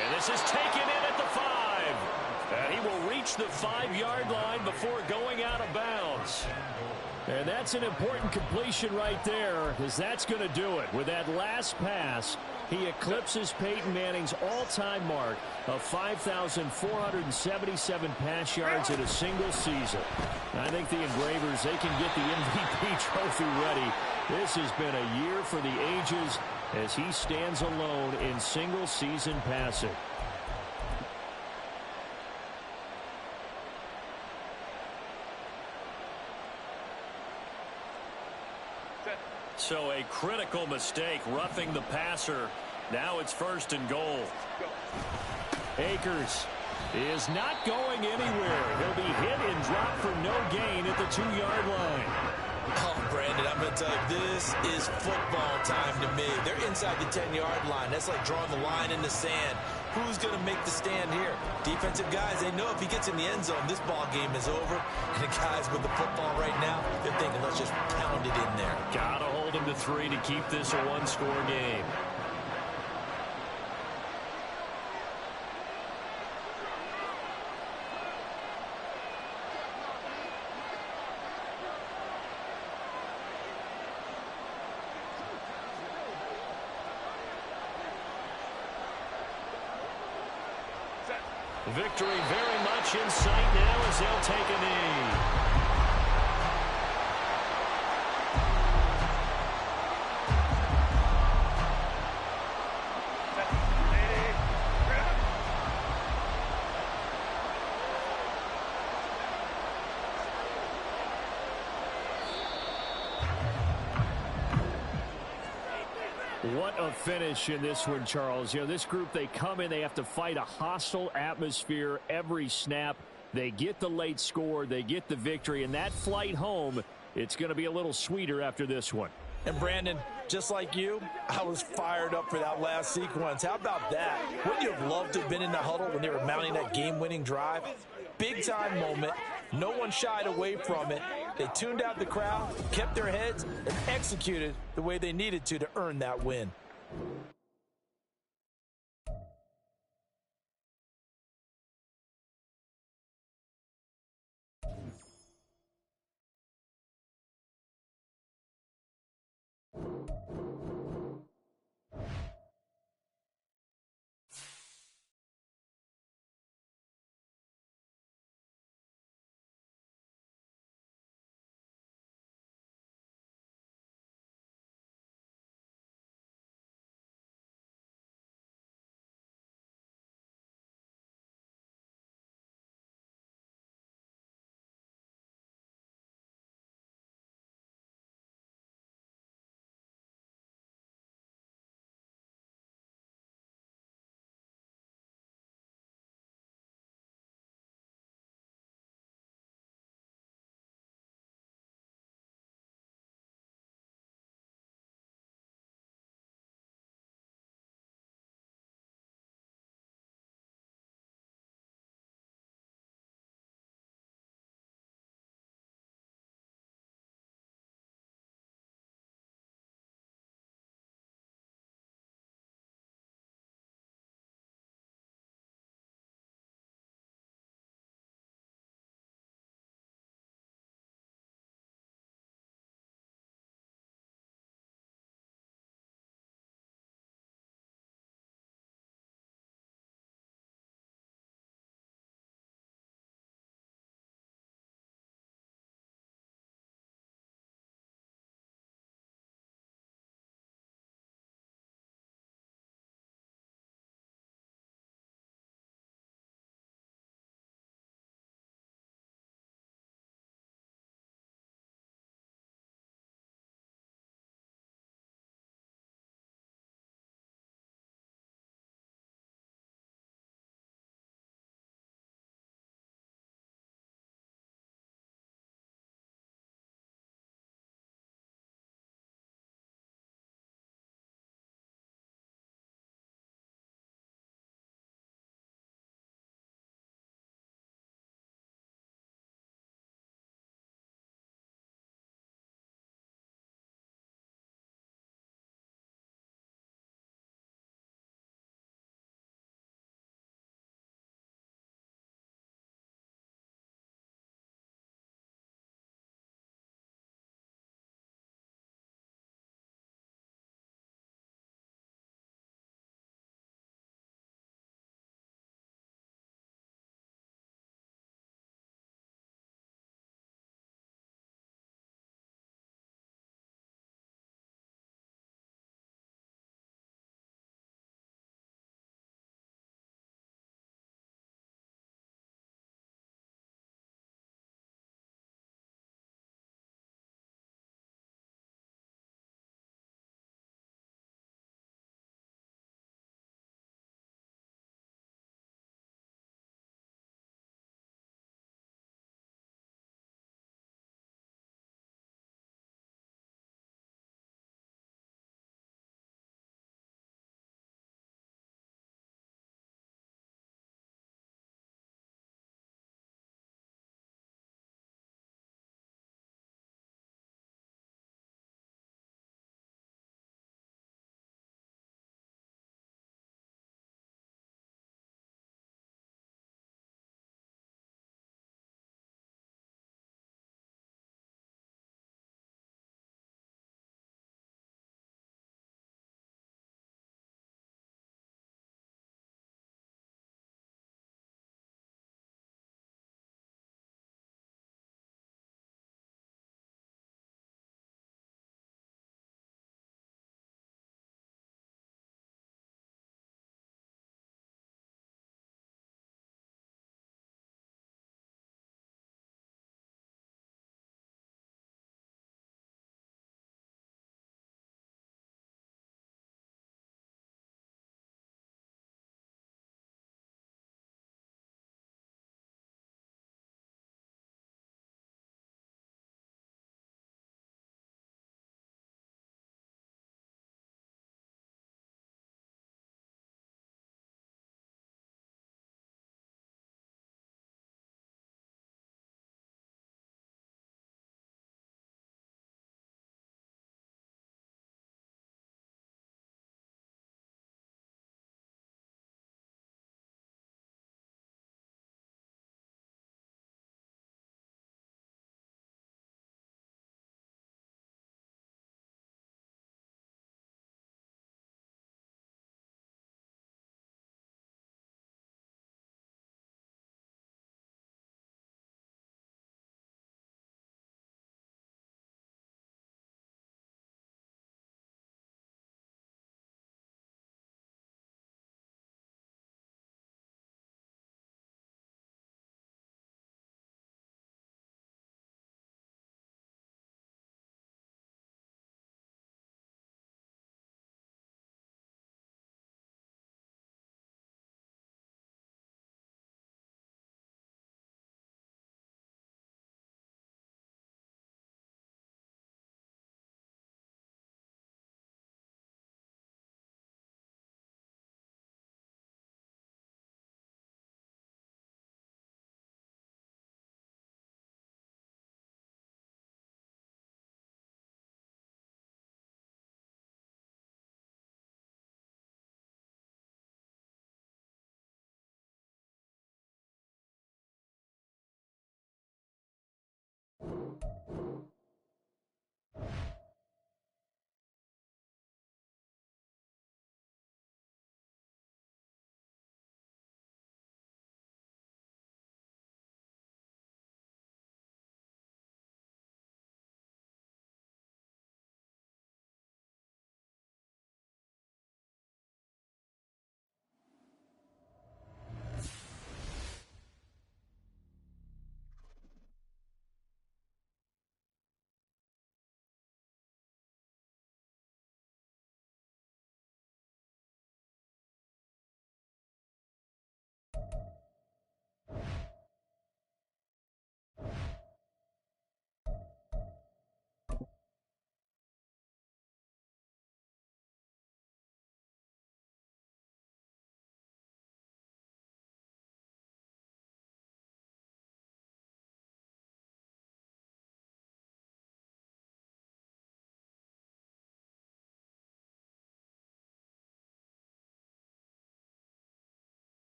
And this is taken in at the 5. And he will reach the 5-yard line before going out of bounds. And that's an important completion right there, because that's going to do it. With that last pass, he eclipses Peyton Manning's all-time mark of 5,477 pass yards in a single season. I think the Engravers, they can get the MVP trophy ready. This has been a year for the ages as he stands alone in single-season passing. So a critical mistake, roughing the passer. Now it's 1st and goal. Akers is not going anywhere. He'll be hit and dropped for no gain at the 2-yard line. Oh, Brandon, I'm going to tell you, this is football time to me. They're inside the 10-yard line. That's like drawing the line in the sand. who's going to make the stand here. Defensive guys, they know if he gets in the end zone, this ball game is over. And the guys with the football right now, they're thinking, let's just pound it in there. Gotta hold him to 3 to keep this a one-score game. Victory very much in sight now as they'll take a knee. What a finish in this one, Charles. You know, this group, they come in, they have to fight a hostile atmosphere every snap. They get the late score, they get the victory, and that flight home, it's going to be a little sweeter after this one. And Brandon, just like you, I was fired up for that last sequence. How about that? Wouldn't you have loved to have been in the huddle when they were mounting that game-winning drive? Big-time moment. No one shied away from it. They tuned out the crowd, kept their heads, and executed the way they needed to earn that win.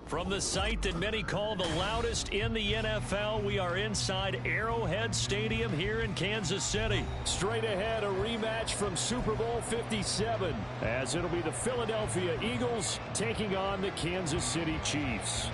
From the site that many call the loudest in the NFL, we are inside Arrowhead Stadium here in Kansas City. Straight ahead, a rematch from Super Bowl 57, as it'll be the Philadelphia Eagles taking on the Kansas City Chiefs.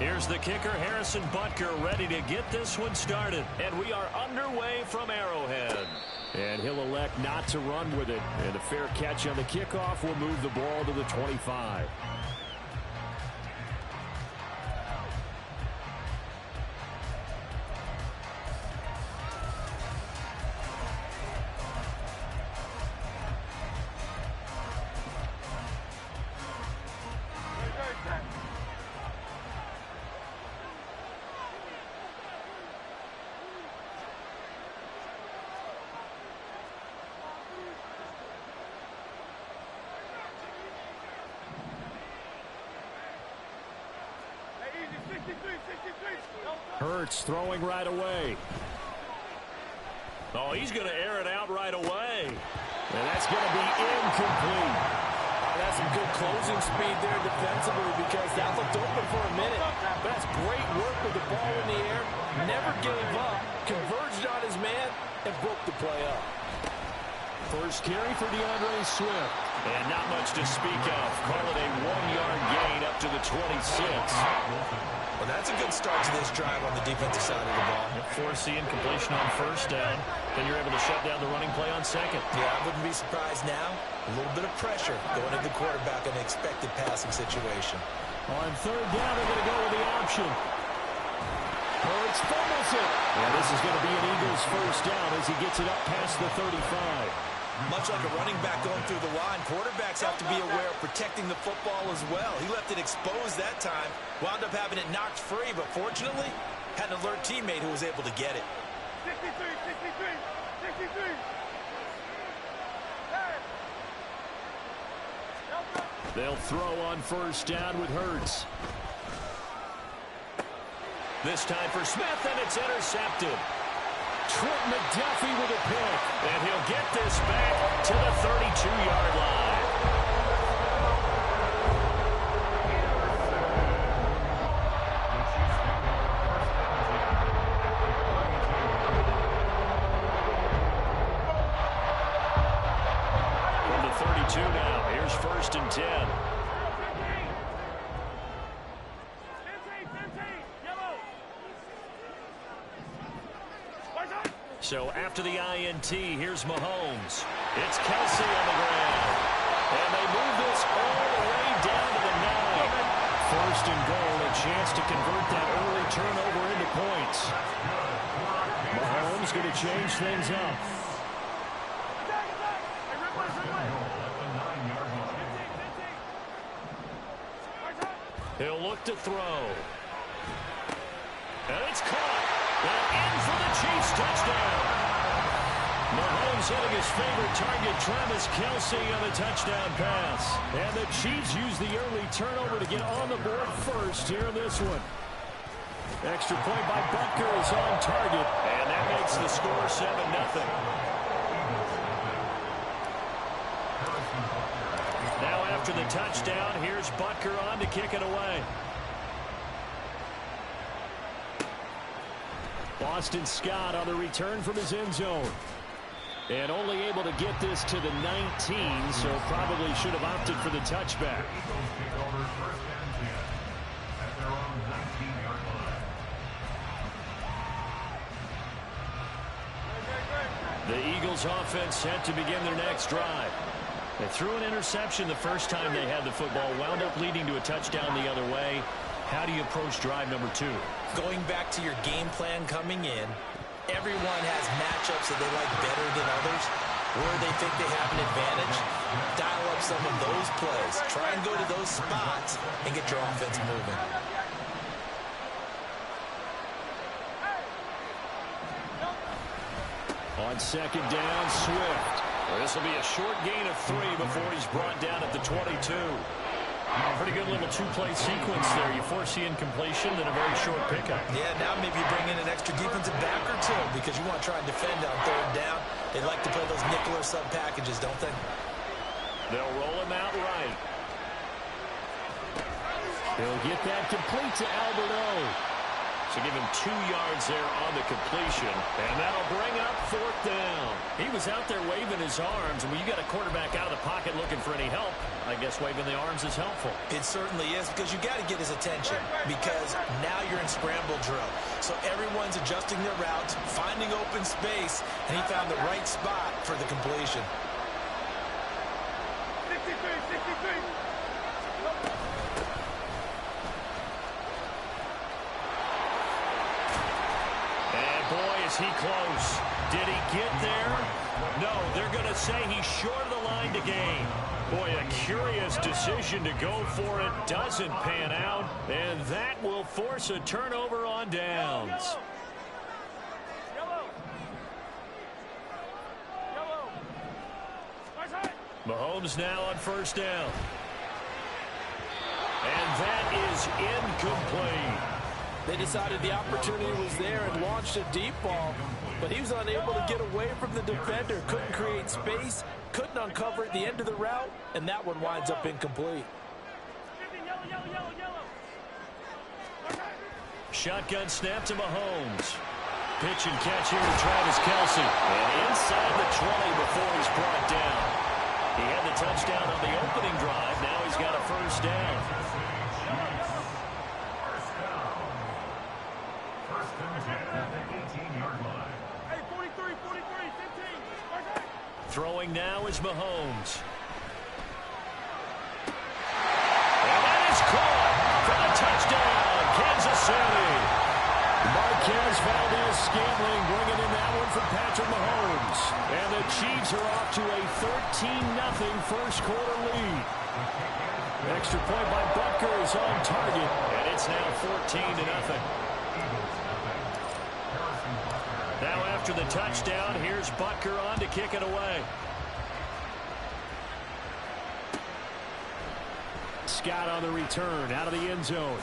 Here's the kicker, Harrison Butker, ready to get this one started. And we are underway from Arrowhead. And he'll elect not to run with it. And a fair catch on the kickoff will move the ball to the 25. Hurts throwing right away. Oh, he's going to air it out right away. And that's going to be incomplete. That's some good closing speed there defensively, because that looked open for a minute. But that's great work with the ball in the air. Never gave up. Converged on his man and broke the play up. First carry for DeAndre Swift. And not much to speak of. Call it a 1-yard gain up to the 26. Well, that's a good start to this drive on the defensive side of the ball. Force the incompletion on first down. Then you're able to shut down the running play on second. Yeah, I wouldn't be surprised now. A little bit of pressure going at the quarterback in an expected passing situation. On third down, they're going to go with the option. Hurts fumbles it. And this is going to be an Eagles first down as he gets it up past the 35. Much like a running back going through the line, quarterbacks have to be aware of protecting the football as well. He left it exposed that time, wound up having it knocked free, but fortunately, had an alert teammate who was able to get it. 63, 63, 63. They'll throw on first down with Hurts. This time for Smith, and it's intercepted. Trent McDuffie with a pick, and he'll get this back to the 32-yard line. From the 32 now, here's first and 10. So after the INT, here's Mahomes. It's Kelsey on the ground. And they move this all the way down to the 9. First and goal, a chance to convert that early turnover into points. Mahomes going to change things up. He'll look to throw. And it's caught. And in for the Chiefs touchdown. Mahomes hitting his favorite target, Travis Kelsey, on the touchdown pass. And the Chiefs use the early turnover to get on the board first here in this one. Extra point by Butker is on target. And that makes the score 7-0. Now after the touchdown, here's Butker on to kick it away. Boston Scott on the return from his end zone. And only able to get this to the 19, so probably should have opted for the touchback. The Eagles offense set to begin their next drive. They threw an interception the first time they had the football, wound up leading to a touchdown the other way. How do you approach drive number 2? Going back to your game plan coming in, everyone has matchups that they like better than others. Where they think they have an advantage, dial up some of those plays. Try and go to those spots and get your offense moving. On second down, Swift. This will be a short gain of 3 before he's brought down at the 22. Pretty good little two-play sequence there. You force the incompletion, then a very short pickup. Yeah, now maybe you bring in an extra defensive back or 2 because you want to try and defend on third down. They like to play those nickel or sub packages, don't they? They'll roll him out right. He'll get that complete to Albert O. So give him 2 yards there on the completion. And that'll bring up 4th down. He was out there waving his arms. And when you got a quarterback out of the pocket looking for any help, I guess waving the arms is helpful. It certainly is, because you got to get his attention, because now you're in scramble drill. So everyone's adjusting their routes, finding open space, and he found the right spot for the completion. 63. Boy, is he close. Did he get there? No, they're going to say he's short of the line to gain. Boy, a curious decision to go for it. Doesn't pan out. And that will force a turnover on downs. Mahomes now on first down. And that is incomplete. They decided the opportunity was there and launched a deep ball, but he was unable to get away from the defender, couldn't create space, couldn't uncover at the end of the route, and that one winds up incomplete. Shotgun snap to Mahomes. Pitch and catch here to Travis Kelsey. And inside the 20 before he's brought down. He had the touchdown on the opening drive. Now he's got a first down. Throwing now is Mahomes. And that is caught for the touchdown, Kansas City. Marquez Valdez-Scantling bringing in that one from Patrick Mahomes. And the Chiefs are off to a 13-0 first quarter lead. Extra point by Butker is on target, and it's now 14-0. Now after the touchdown, here's Butker on to kick it away. Scott on the return out of the end zone.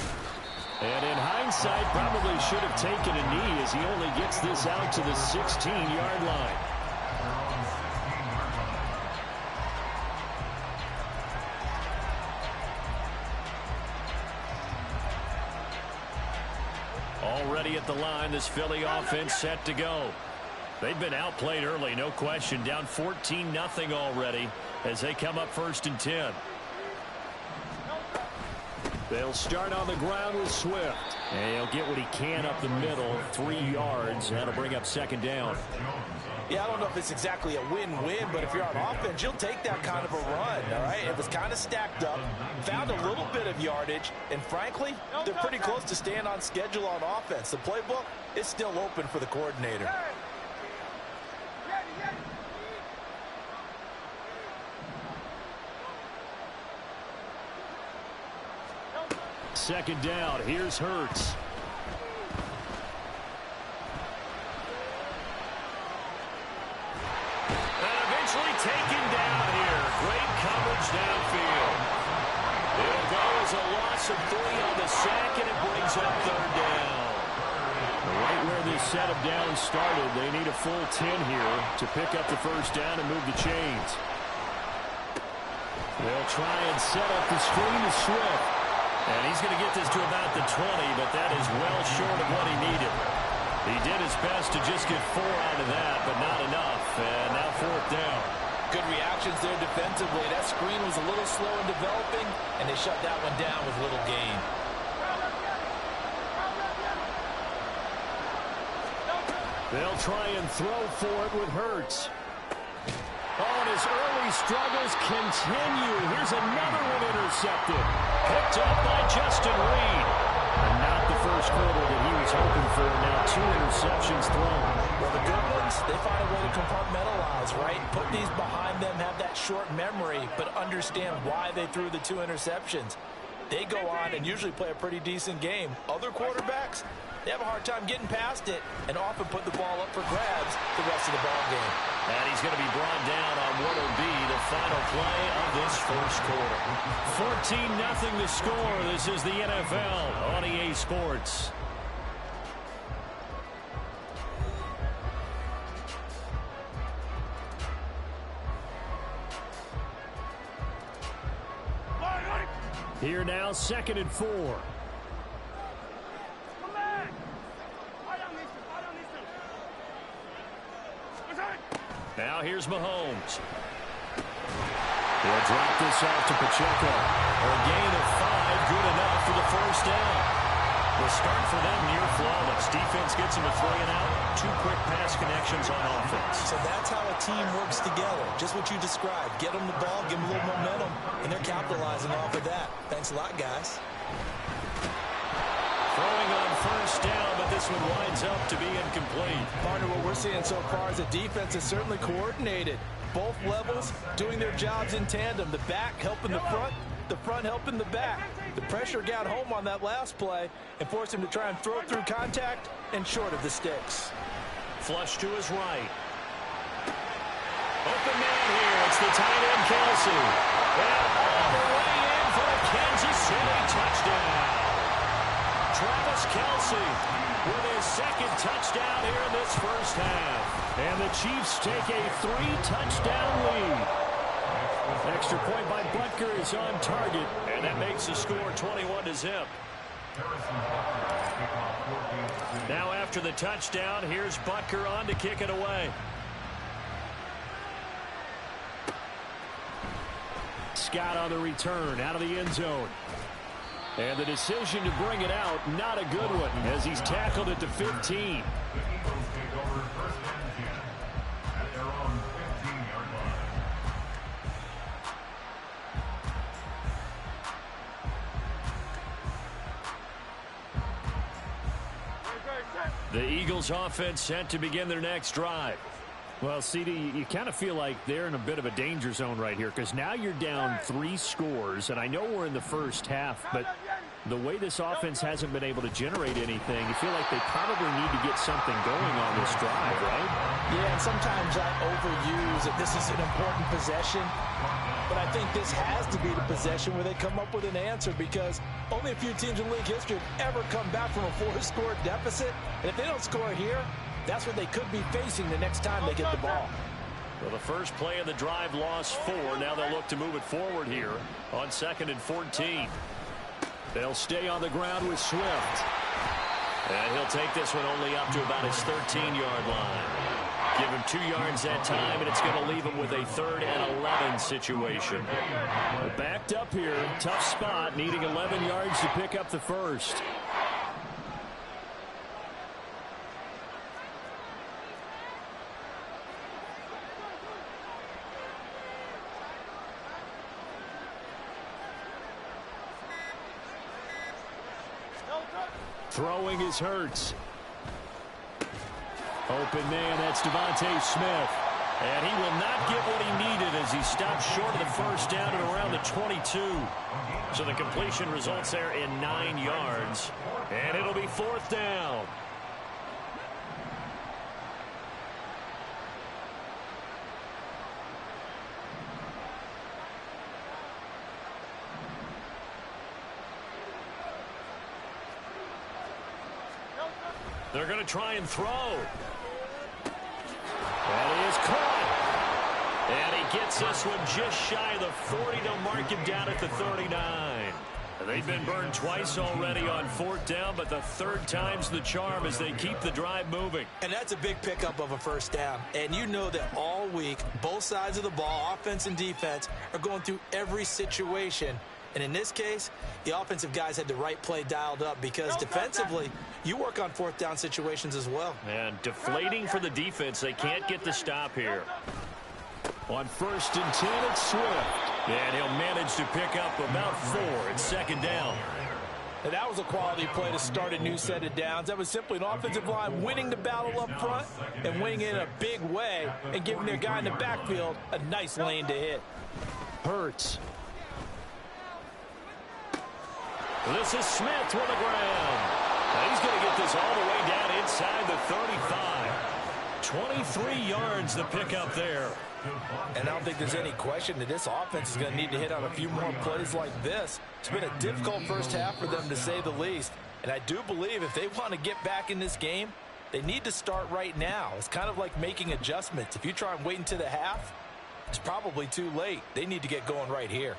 And in hindsight, probably should have taken a knee as he only gets this out to the 16-yard line. Already at the line, this Philly offense set to go. They've been outplayed early, no question. Down 14-0 already as they come up 1st and 10. They'll start on the ground with Swift. And he'll get what he can up the middle, 3 yards. That'll bring up second down. Yeah, I don't know if it's exactly a win-win, but if you're on offense, you'll take that kind of a run, all right? It was kind of stacked up, found a little bit of yardage, and frankly, they're pretty close to staying on schedule on offense. The playbook is still open for the coordinator. Second down, here's Hurts. Taken down here. Great coverage downfield. It'll go as a loss of 3 on the sack, and it brings up third down. Right where this set of downs started, they need a full 10 here to pick up the first down and move the chains. They'll try and set up the screen to Swift. And he's going to get this to about the 20, but that is well short of what he needed. He did his best to just get 4 out of that, but not enough. And now fourth down. Good reactions there defensively. That screen was a little slow in developing, and they shut that one down with little gain. They'll try and throw for it with Hurts. Oh, and his early struggles continue. Here's another one intercepted. Picked up by Justin Reed. And not the first quarter that he was hoping for. Now 2 interceptions thrown. Well, the good ones, they find a way to compartmentalize, right? Put these behind them, have that short memory, but understand why they threw the 2 interceptions. They go on and usually play a pretty decent game. Other quarterbacks, they have a hard time getting past it and often put the ball up for grabs the rest of the ball game. And he's going to be brought down on what will be the final play of this first quarter. 14-0 the score. This is the NFL on EA Sports. Here now, 2nd and 4. Now here's Mahomes. He'll drop this off to Pacheco. A gain of 5, good enough for the first down. The start for them near flawless. Defense gets him a 3 and out. 2 quick pass connections on offense. So that's how a team works together. Just what you described. Get them the ball, give them a little momentum, and they're capitalizing off of that. Thanks a lot, guys. Throwing on first down, but this one winds up to be incomplete. Partner, what we're seeing so far is the defense is certainly coordinated. Both levels doing their jobs in tandem. The back helping the front helping the back. The pressure got home on that last play and forced him to try and throw through contact and short of the sticks. Flush to his right. Open man here. It's the tight end, Kelsey. And all the way in for a Kansas City touchdown. Travis Kelsey with his 2nd touchdown here in this first half. And the Chiefs take a 3-touchdown lead. Extra point by Butker is on target, and that makes the score 21-0. Now after the touchdown, here's Butker on to kick it away. Scott on the return out of the end zone. And the decision to bring it out, not a good one, as he's tackled at the 15. The Eagles offense set to begin their next drive. Well, CD, you kind of feel like they're in a bit of a danger zone right here because now you're down 3 scores, and I know we're in the first half, but the way this offense hasn't been able to generate anything, you feel like they probably need to get something going on this drive, right? Yeah, and sometimes I overuse that this is an important possession, but I think this has to be the possession where they come up with an answer because only a few teams in league history have ever come back from a 4-score deficit, and if they don't score here, that's what they could be facing the next time they get the ball. Well, the first play of the drive lost 4. Now they'll look to move it forward here on 2nd and 14. They'll stay on the ground with Swift. And he'll take this one only up to about his 13-yard line. Give him 2 yards that time, and it's going to leave him with a 3rd and 11 situation. Well, backed up here, tough spot, needing 11 yards to pick up the first. Throwing is Hurts. Open man, that's Devontae Smith. And he will not get what he needed as he stopped short of the first down at around the 22. So the completion results there in 9 yards. And it'll be 4th down. They're going to try and throw. And he is caught. And he gets this one just shy of the 40 to mark him down at the 39. They've been burned twice already on 4th down, but the 3rd time's the charm as they keep the drive moving. And that's a big pickup of a first down. And you know that all week, both sides of the ball, offense and defense, are going through every situation. And in this case, the offensive guys had the right play dialed up because defensively, you work on 4th down situations as well. And deflating for the defense. They can't get the stop here. On 1st and 10, it's Swift. And he'll manage to pick up about 4. It's 2nd down. And that was a quality play to start a new set of downs. That was simply an offensive line winning the battle up front and winning in a big way and giving their guy in the backfield a nice lane to hit. Hurts. This is Smith with the ground. Now he's going to get this all the way down inside the 35. 23 yards the pickup there. And I don't think there's any question that this offense is going to need to hit on a few more plays like this. It's been a difficult first half for them, to say the least. And I do believe if they want to get back in this game, they need to start right now. It's kind of like making adjustments. If you try and wait until the half, it's probably too late. They need to get going right here.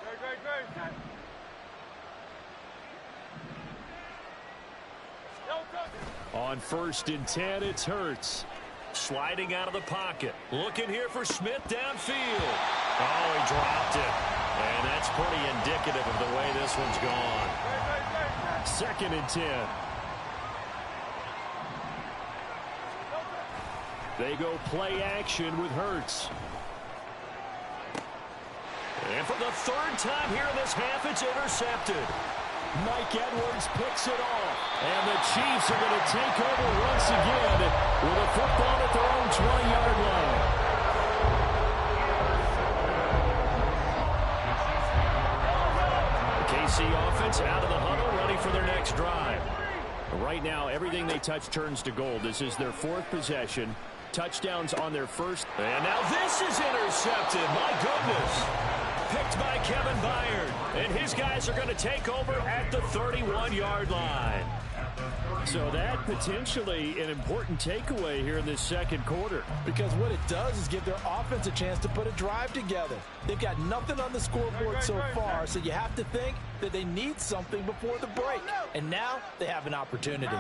On 1st and 10, it's Hurts. Sliding out of the pocket. Looking here for Smith downfield. Oh, he dropped it. And that's pretty indicative of the way this one's gone. 2nd and 10. They go play action with Hurts. And for the 3rd time here in this half, it's intercepted. Mike Edwards picks it off. And the Chiefs are going to take over once again with a football at their own 20-yard line. The KC offense out of the huddle, ready for their next drive. Right now, everything they touch turns to gold. This is their 4th possession. Touchdowns on their first. And now this is intercepted. My goodness. Picked by Kevin Byard. And his guys are going to take over at the 31-yard line. So that potentially an important takeaway here in this 2nd quarter. Because what it does is give their offense a chance to put a drive together. They've got nothing on the scoreboard so far, so you have to think that they need something before the break. And now they have an opportunity.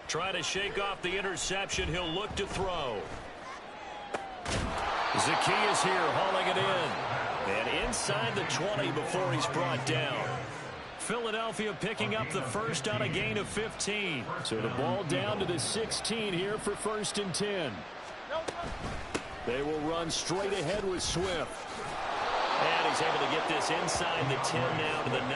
Try to shake off the interception. He'll look to throw. Zacchaeus here hauling it in. And inside the 20 before he's brought down. Philadelphia picking up the first on a gain of 15. So the ball down to the 16 here for 1st and 10. They will run straight ahead with Swift. And he's able to get this inside the 10 now to the 9.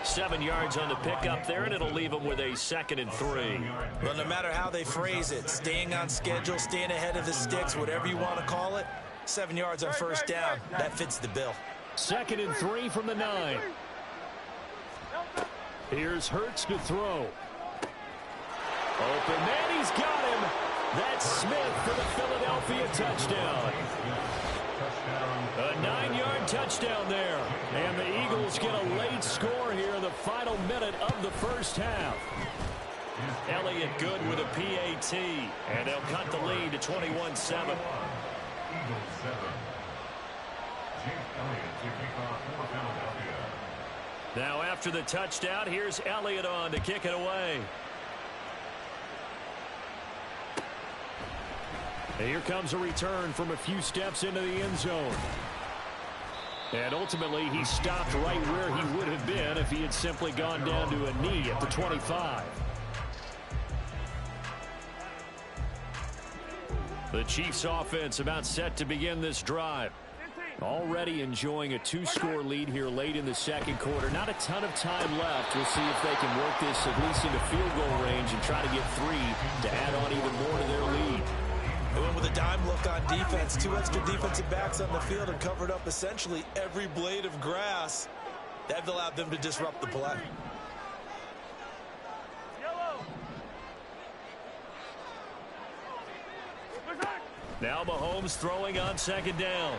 7 yards on the pickup there, and it'll leave them with a 2nd and 3. Well, no matter how they phrase it, staying on schedule, staying ahead of the sticks, whatever you want to call it, 7 yards on first down, that fits the bill. 2nd and 3 from the 9. Here's Hurts to throw. Open man, he's got him. That's Smith for the Philadelphia touchdown. A 9-yard touchdown there. And the Eagles get a late score here in the final minute of the first half. Elliott good with a PAT. And they'll cut the lead to 21-7. Eagles 7. James Elliott to kick off for Philadelphia. Now after the touchdown, here's Elliott on to kick it away. And here comes a return from a few steps into the end zone. And ultimately, he stopped right where he would have been if he had simply gone down to a knee at the 25. The Chiefs offense about set to begin this drive. Already enjoying a 2-score lead here late in the second quarter. Not a ton of time left. We'll see if they can work this at least into field goal range and try to get 3 to add on even more to their lead. They went with a dime look on defense. 2 extra defensive backs on the field and covered up essentially every blade of grass. That allowed them to disrupt the play. Now Mahomes throwing on second down.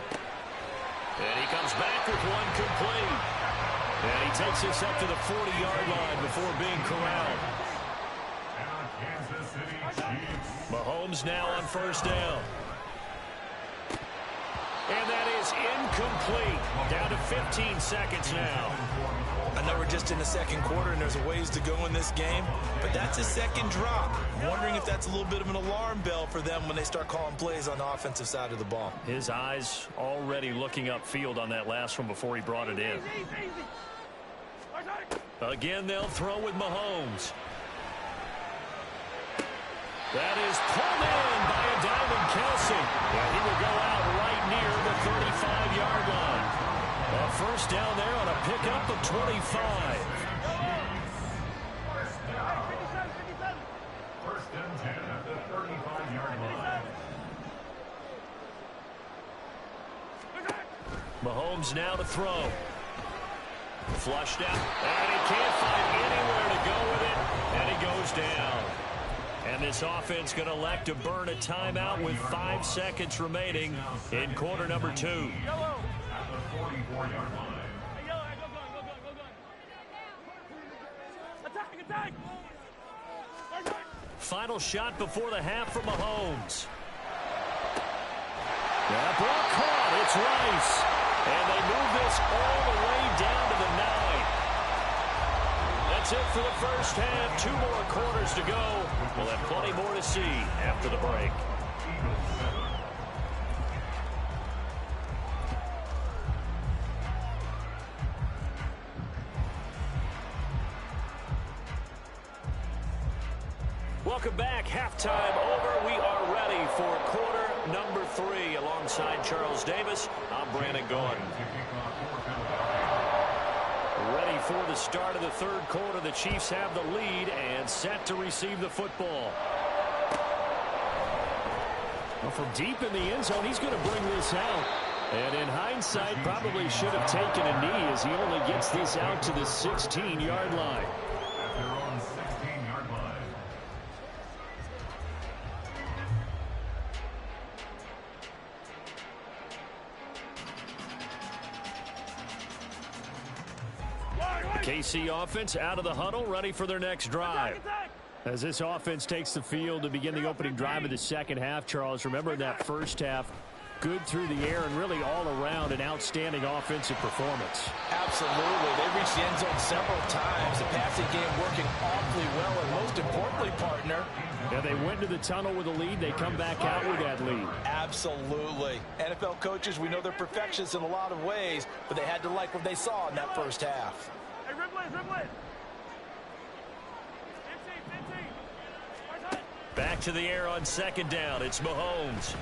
And he comes back with one complete. And he takes this up to the 40-yard line before being corralled. Kansas City Chiefs. Mahomes now on first down. And that is incomplete. Down to 15 seconds now. I know we're just in the second quarter and there's a ways to go in this game, but that's a second drop. I'm wondering if that's a little bit of an alarm bell for them when they start calling plays on the offensive side of the ball. His eyes already looking upfield on that last one before he brought it in. Again, they'll throw with Mahomes. That is pulled in by a diving Kelsey. And he will go out right near the 35-yard line. A first down there on a pickup of 25. First and 10 at the 35-yard line. Mahomes now to throw. Flushed out. And he can't find anywhere to go with it. And he goes down. And this offense going to elect to burn a timeout with 5 seconds remaining in quarter number 2. At the 44-yard line. Final shot before the half for Mahomes. That ball caught. It's Rice. And they move this all the way down to the 9. That's it for the first half. 2 more quarters to go. We'll have plenty more to see after the break. Welcome back. Halftime over. We are ready for quarter number 3. Alongside Charles Davis, I'm Brandon Gordon. Ready for the start of the third quarter. The Chiefs have the lead and set to receive the football. Well, from deep in the end zone, he's going to bring this out. And in hindsight, probably should have taken a knee as he only gets this out to the 16-yard line. At their own 16-yard line. KC offense out of the huddle, ready for their next drive. As this offense takes the field to begin the opening drive of the second half, Charles, remember in that first half, good through the air and really all around an outstanding offensive performance. Absolutely. They reached the end zone several times. The passing game working awfully well, and most importantly, partner. Yeah, they went to the tunnel with a lead. They come back out with that lead. Absolutely. NFL coaches, we know they're perfectionists in a lot of ways, but they had to like what they saw in that first half. Hey, dribble it. Back to the air on second down. It's Mahomes.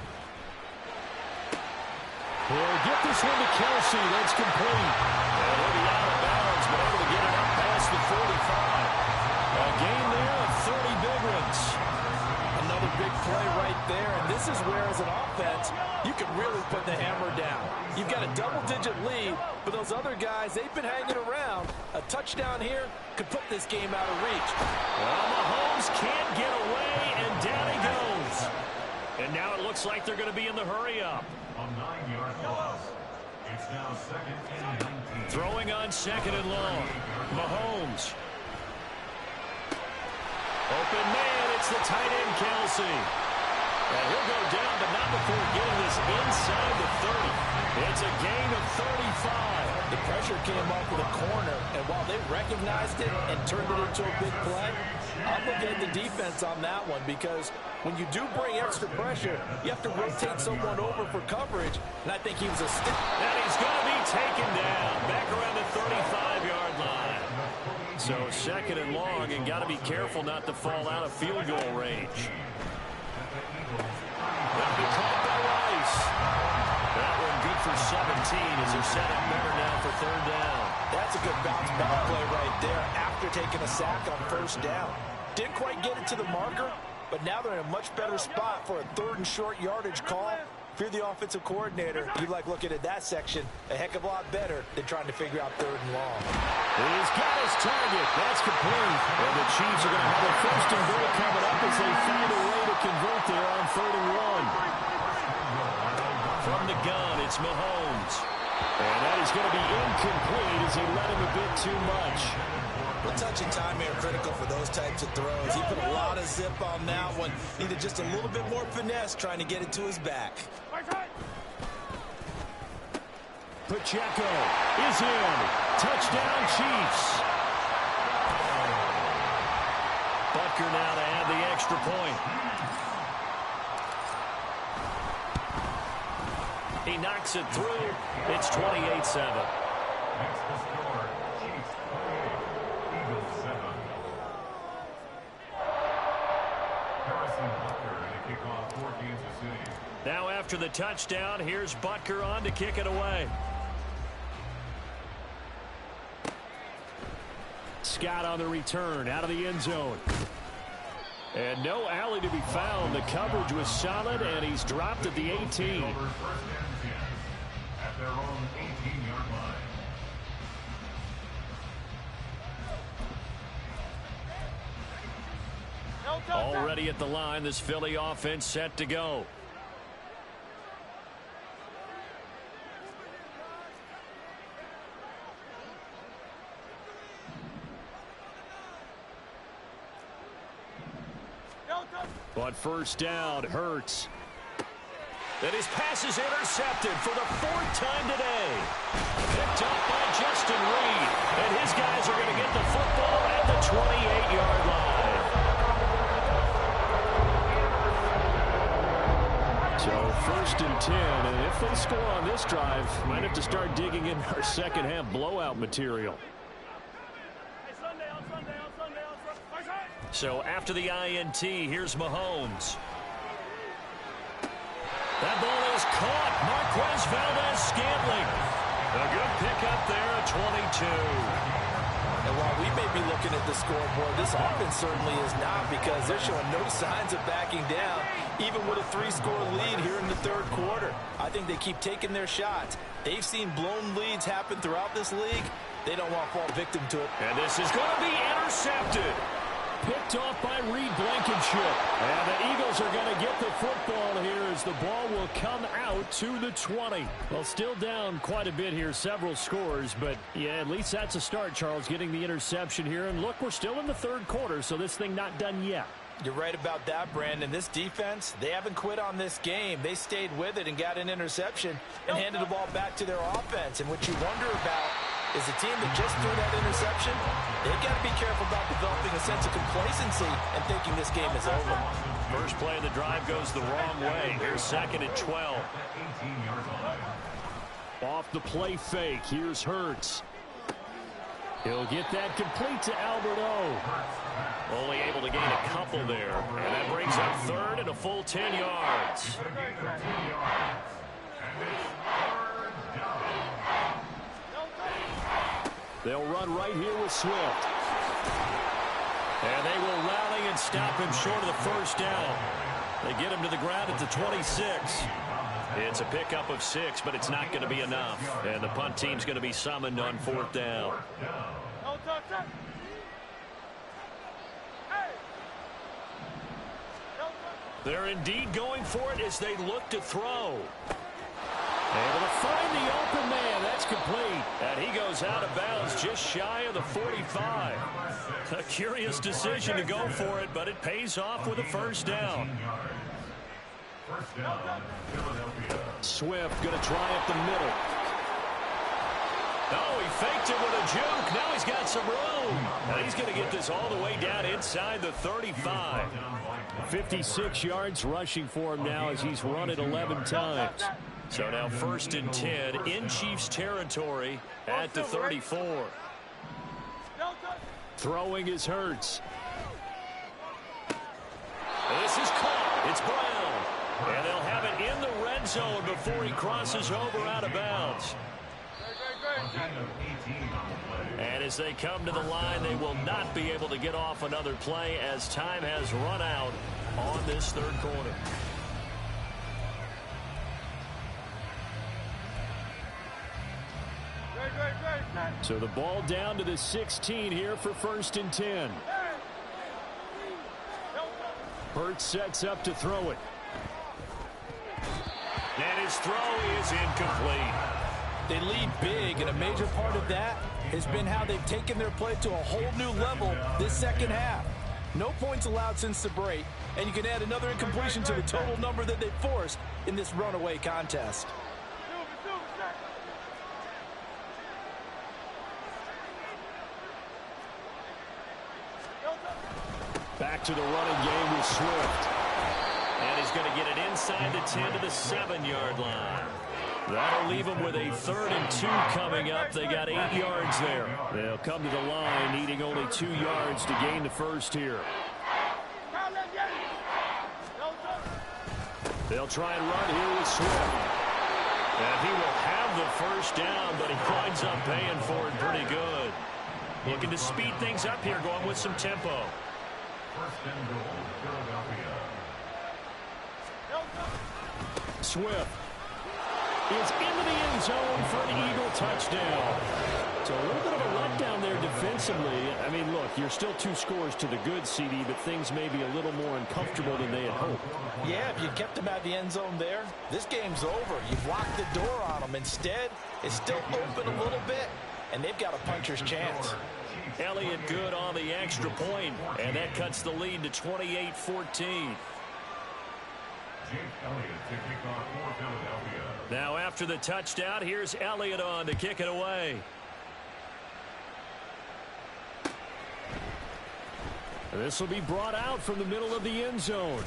He'll get this one to Kelsey. That's complete. And he'll be out of bounds, but able to get it up past the 45. A gain there of 30 big ones. Another big play right there, and this is where, as an offense, you can really put the hammer down. You've got a double-digit lead, but those other guys, they've been hanging around. A touchdown here could put this game out of reach. Well, Mahomes can't get away, and down he goes. And now it looks like they're going to be in the hurry-up. A 9-yard loss. It's now second and 19. Throwing on second and long. Mahomes. Open man, it's the tight end, Kelsey. And he'll go down, but not before getting this inside the 30. It's a gain of 35. The pressure came off of the corner, and while they recognized it and turned it into a big play, I'm looking at the defense on that one, because when you do bring extra pressure, you have to rotate someone over for coverage, and I think he was a stick. And he's going to be taken down back around the 35-yard line. So second and long, and got to be careful not to fall out of field goal range. That'll be caught by Rice. That one good for 17 as they're set up better now for third down. That's a good bounce back play right there after taking a sack on first down. Didn't quite get it to the marker, but now they're in a much better spot for a third and short yardage call. If you're the offensive coordinator, you like looking at that section a heck of a lot better than trying to figure out third and long. He's got his target. That's complete. And the Chiefs are going to have a first and goal coming up as they find a way to convert there on third and one. From the gun, it's Mahomes. And that is going to be incomplete as he led him a bit too much. The touch and time are critical for those types of throws. He put a lot of zip on that one. Needed just a little bit more finesse trying to get it to his back. Pacheco is in. Touchdown, Chiefs. Butker now to add the extra point. He knocks it through. It's 28-7. Now after the touchdown, here's Butker on to kick it away. Scott on the return out of the end zone. And no alley to be found. The coverage was solid, and he's dropped at the 18. At their own 18-yard line. Already at the line, this Philly offense set to go. But first down, Hurts. And his pass is intercepted for the fourth time today. Picked up by Justin Reed. And his guys are going to get the football at the 28-yard line. So first and 10. And if they score on this drive, might have to start digging in our second half blowout material. So after the INT, here's Mahomes. That ball is caught. Marquez Valdez-Scantling. A good pickup there at 22. And while we may be looking at the scoreboard, this offense certainly is not, because they're showing no signs of backing down, even with a 3-score lead here in the third quarter. I think they keep taking their shots. They've seen blown leads happen throughout this league. They don't want to fall victim to it. And this is going to be intercepted. Picked off by Reed Blankenship. And the Eagles are going to get the football here as the ball will come out to the 20. Well, still down quite a bit here, several scores. But, yeah, at least that's a start, Charles, getting the interception here. And, look, we're still in the third quarter, so this thing not done yet. You're right about that, Brandon. This defense, they haven't quit on this game. They stayed with it and got an interception and handed the ball back to their offense. And what you wonder about is a team that just threw that interception, they've got to be careful about developing a sense of complacency and thinking this game is over. First play of the drive goes the wrong way. Here's second and 12. Off the play fake, here's Hurts. He'll get that complete to Albert O. Only able to gain a couple there. And that brings up third and a full 10 yards. They'll run right here with Swift. And they will rally and stop him short of the first down. They get him to the ground at the 26. It's a pickup of 6, but it's not going to be enough. And the punt team's going to be summoned on fourth down. They're indeed going for it as they look to throw. Able to find the open man. That's complete. And he goes out of bounds just shy of the 45. A curious decision to go for it, but it pays off with a first down. First down, Philadelphia. Swift going to try up the middle. Oh, he faked it with a juke. Now he's got some room. And he's going to get this all the way down inside the 35. 56 yards rushing for him now as he's run it 11 times. So now 1st and 10 in Chiefs territory at the 34. Throwing is Hurts. This is caught. It's Brown. And they'll have it in the red zone before he crosses over out of bounds. And as they come to the line, they will not be able to get off another play as time has run out on this 3rd quarter. So the ball down to the 16 here for 1st and 10. Hurts sets up to throw it. And his throw is incomplete. They lead big, and a major part of that has been how they've taken their play to a whole new level this 2nd half. No points allowed since the break, and you can add another incompletion to the total number that they forced in this runaway contest. Back to the running game with Swift. And he's going to get it inside the 10 to the 7-yard line. That'll leave them with a 3rd and 2 coming up. They got 8 yards there. They'll come to the line needing only 2 yards to gain the 1st here. They'll try and run here with Swift. And he will have the 1st down, but he winds up paying for it pretty good. Looking to speed things up here, going with some tempo. 1st and goal, Philadelphia. Swift is into the end zone for an Eagle touchdown. So a little bit of a letdown there defensively. I mean, look, you're still 2 scores to the good, CD, but things may be a little more uncomfortable than they had hoped. Yeah, if you kept them out of the end zone there, this game's over. You've locked the door on them. Instead, it's still open a little bit, and they've got a puncher's chance. Elliott good on the extra point, and that cuts the lead to 28-14. Now after the touchdown, here's Elliott on to kick it away. This will be brought out from the middle of the end zone.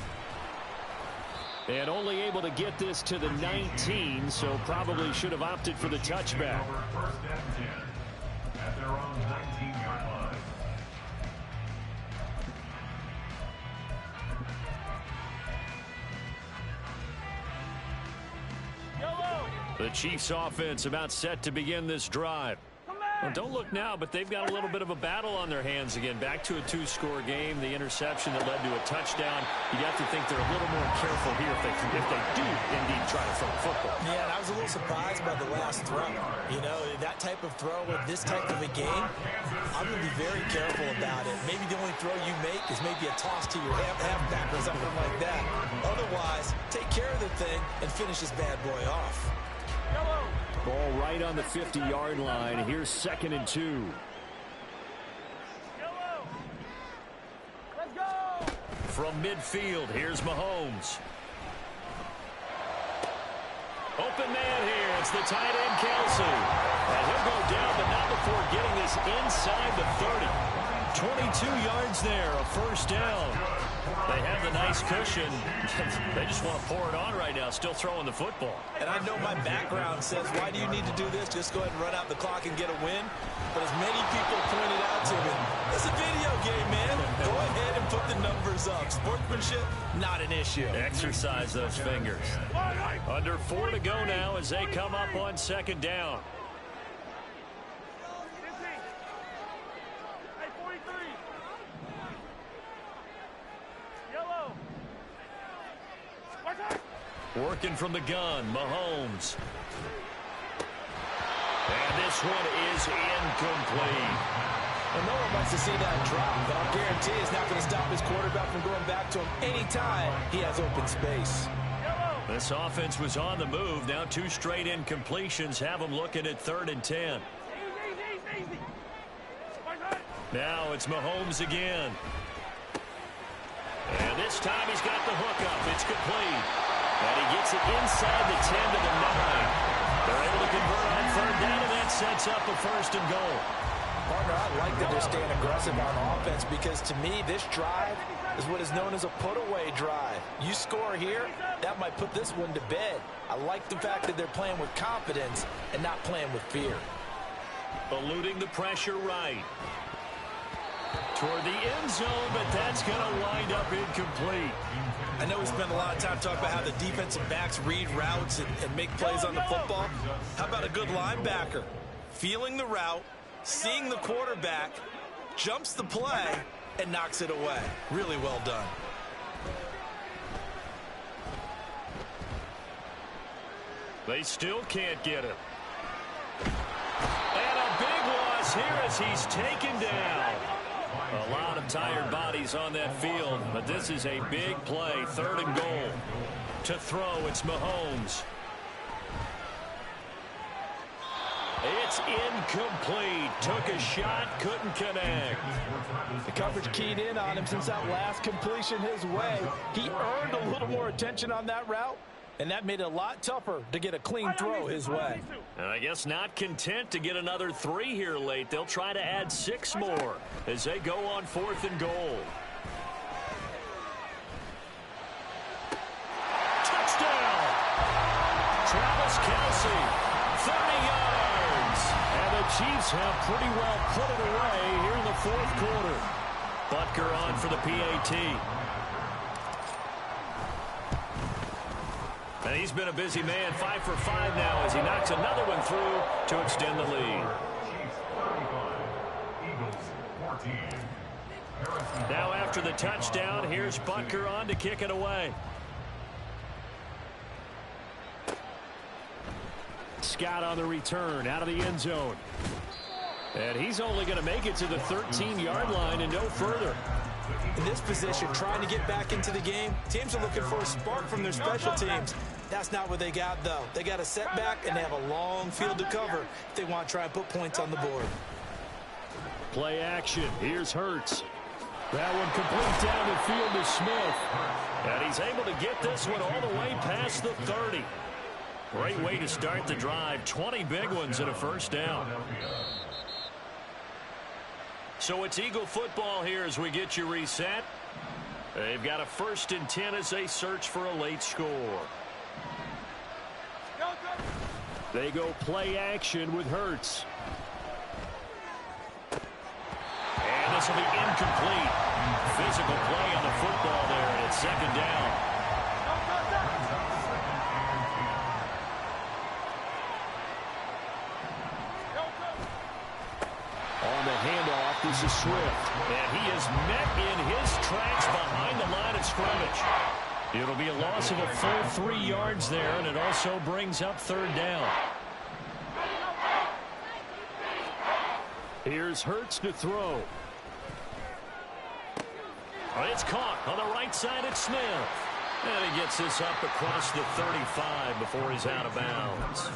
And only able to get this to the 19, so probably should have opted for the touchback. 1st and 10 at their own 19-yard line. The Chiefs offense about set to begin this drive. Well, don't look now, but they've got a little bit of a battle on their hands again. Back to a 2-score game. The interception that led to a touchdown. You have to think they're a little more careful here if they do indeed try to throw the football. Yeah, and I was a little surprised by the last throw. You know, that type of throw with this type of a game, I'm going to be very careful about it. Maybe the only throw you make is maybe a toss to your halfback or something like that. Otherwise, take care of the thing and finish this bad boy off. Ball right on the 50-yard line. Here's 2nd and 2. Let's go! From midfield, here's Mahomes. Open man here. It's the tight end, Kelsey. And he'll go down, but not before getting this inside the 30. 22 yards there, a 1st down. They have the nice cushion. They just want to pour it on right now, still throwing the football. And I know my background says, why do you need to do this? Just go ahead and run out the clock and get a win. But as many people pointed out to me, it's a video game, man. Go ahead and put the numbers up. Sportsmanship, not an issue. Exercise those fingers. Under 4 to go now as they come up on 2nd down. Working from the gun, Mahomes. And this one is incomplete. And no one wants to see that drop, but I'll guarantee it's not going to stop his quarterback from going back to him anytime he has open space. This offense was on the move. Now 2 straight incompletions have them looking at 3rd and 10. Now it's Mahomes again. And this time he's got the hook up. It's complete. And he gets it inside the 10 to the 9. They're able to convert on third down, and that sets up a first and goal. Partner, I like that they're staying aggressive on offense because, to me, this drive is what is known as a put-away drive. You score here, that might put this one to bed. I like the fact that they're playing with confidence and not playing with fear. Eluding the pressure right. Toward the end zone, but that's going to wind up incomplete. I know we spent a lot of time talking about how the defensive backs read routes and make plays on the football. How about a good linebacker? Feeling the route, seeing the quarterback, jumps the play, and knocks it away. Really well done. They still can't get him. And a big loss here as he's taken down. A lot of tired bodies on that field, but this is a big play, 3rd and goal. To throw, it's Mahomes. It's incomplete. Took a shot, couldn't connect. The coverage keyed in on him since that last completion his way. He earned a little more attention on that route, and that made it a lot tougher to get a clean throw his way. And I guess not content to get another 3 here late. They'll try to add 6 more as they go on 4th and goal. Touchdown! Travis Kelce, 30 yards. And the Chiefs have pretty well put it away here in the 4th quarter. Butker on for the PAT. And he's been a busy man, 5 for 5 now as he knocks another one through to extend the lead. Now after the touchdown, here's Butker on to kick it away. Scott on the return out of the end zone. And he's only going to make it to the 13-yard line and no further. In this position, trying to get back into the game, teams are looking for a spark from their special teams. That's not what they got, though. They got a setback, and they have a long field to cover if they want to try and put points on the board. Play action. Here's Hurts. That one complete down the field to Smith. And he's able to get this one all the way past the 30. Great way to start the drive. 20 big ones and a first down. So it's Eagle football here as we get you reset. They've got a 1st and 10 as they search for a late score. They go play action with Hurts. And this will be incomplete. Physical play on the football there, and it's 2nd down. On the handoff, this is Swift. And he is met in his tracks behind the line of scrimmage. It'll be a loss of a full 3 yards there, and it also brings up 3rd down. Here's Hurts to throw. It's caught on the right side at Smith. And he gets this up across the 35 before he's out of bounds.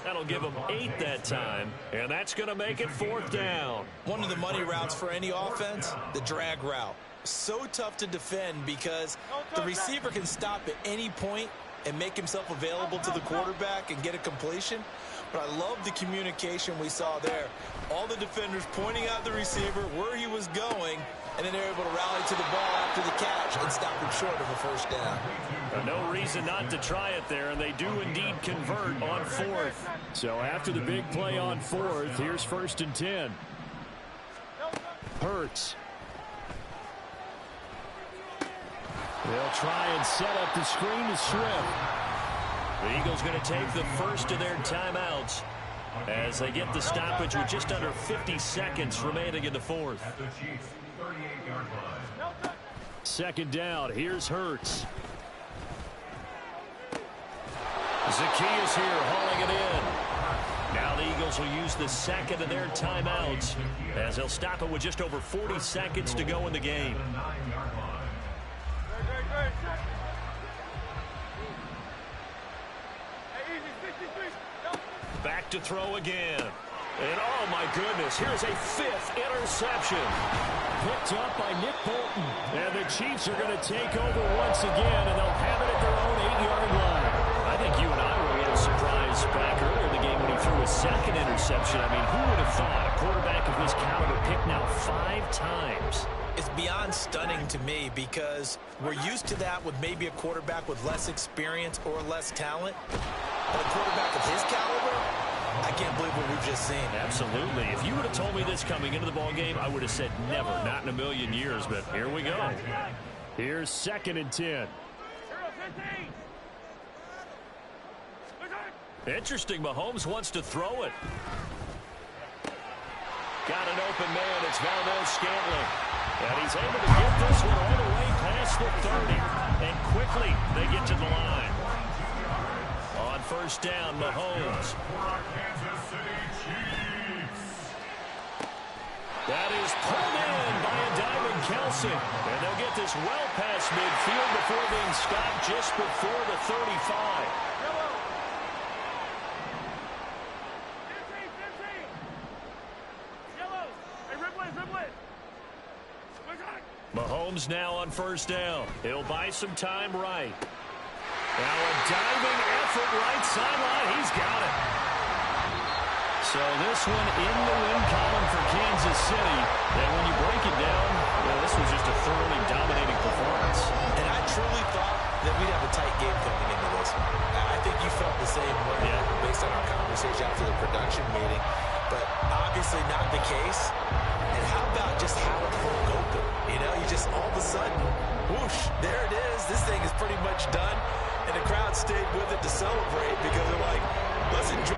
That'll give him 8 that time, and that's going to make it 4th down. One of the money routes for any offense, the drag route. So tough to defend because the receiver can stop at any point and make himself available to the quarterback and get a completion. But I love the communication we saw there. All the defenders pointing out the receiver, where he was going, and then they're able to rally to the ball after the catch and stop him short of a first down. No reason not to try it there, and they do indeed convert on 4th. So after the big play on 4th, here's 1st and 10. Hurts. They'll try and set up the screen to Swift. The Eagles going to take the first of their timeouts as they get the stoppage with just under 50 seconds remaining in the 4th. 2nd down. Here's Hurts. Zacchaeus here hauling it in. Now the Eagles will use the 2nd of their timeouts as they'll stop it with just over 40 seconds to go in the game. Back to throw again. And oh my goodness, here's a 5th interception. picked up by Nick Bolton. And the Chiefs are going to take over once again, and they'll have it at their own 8-yard line. I think you and I were a little surprised back earlier in the game when he threw his second interception. I mean, who would have thought a quarterback of his caliber picked now 5 times? It's beyond stunning to me because we're used to that with maybe a quarterback with less experience or less talent. But a quarterback of his caliber, I can't believe what we've just seen. Absolutely. If you would have told me this coming into the ball game, I would have said never, not in a million years. But here we go. Here's 2nd and 10. Interesting. Mahomes wants to throw it. Got an open man. It's Valdez-Scantling. And he's able to get this one all the way past the 30. And quickly they get to the line. On 1st down, Mahomes. That is pulled in by a diving Kelsey. And they'll get this well past midfield before being stopped just before the 35. Mahomes now on 1st down. He'll buy some time right. Now a diving effort right sideline. He's got it. So this one in the win column for Kansas City. And when you break it down, well, this was just a thoroughly dominating performance. And I truly thought that we'd have a tight game coming into this. I think you felt the same way based on our conversation after the production meeting. But obviously not the case. And how about just how it broke open? You know, you just all of a sudden, whoosh, there it is. This thing is pretty much done. And the crowd stayed with it to celebrate because they're like, let's enjoy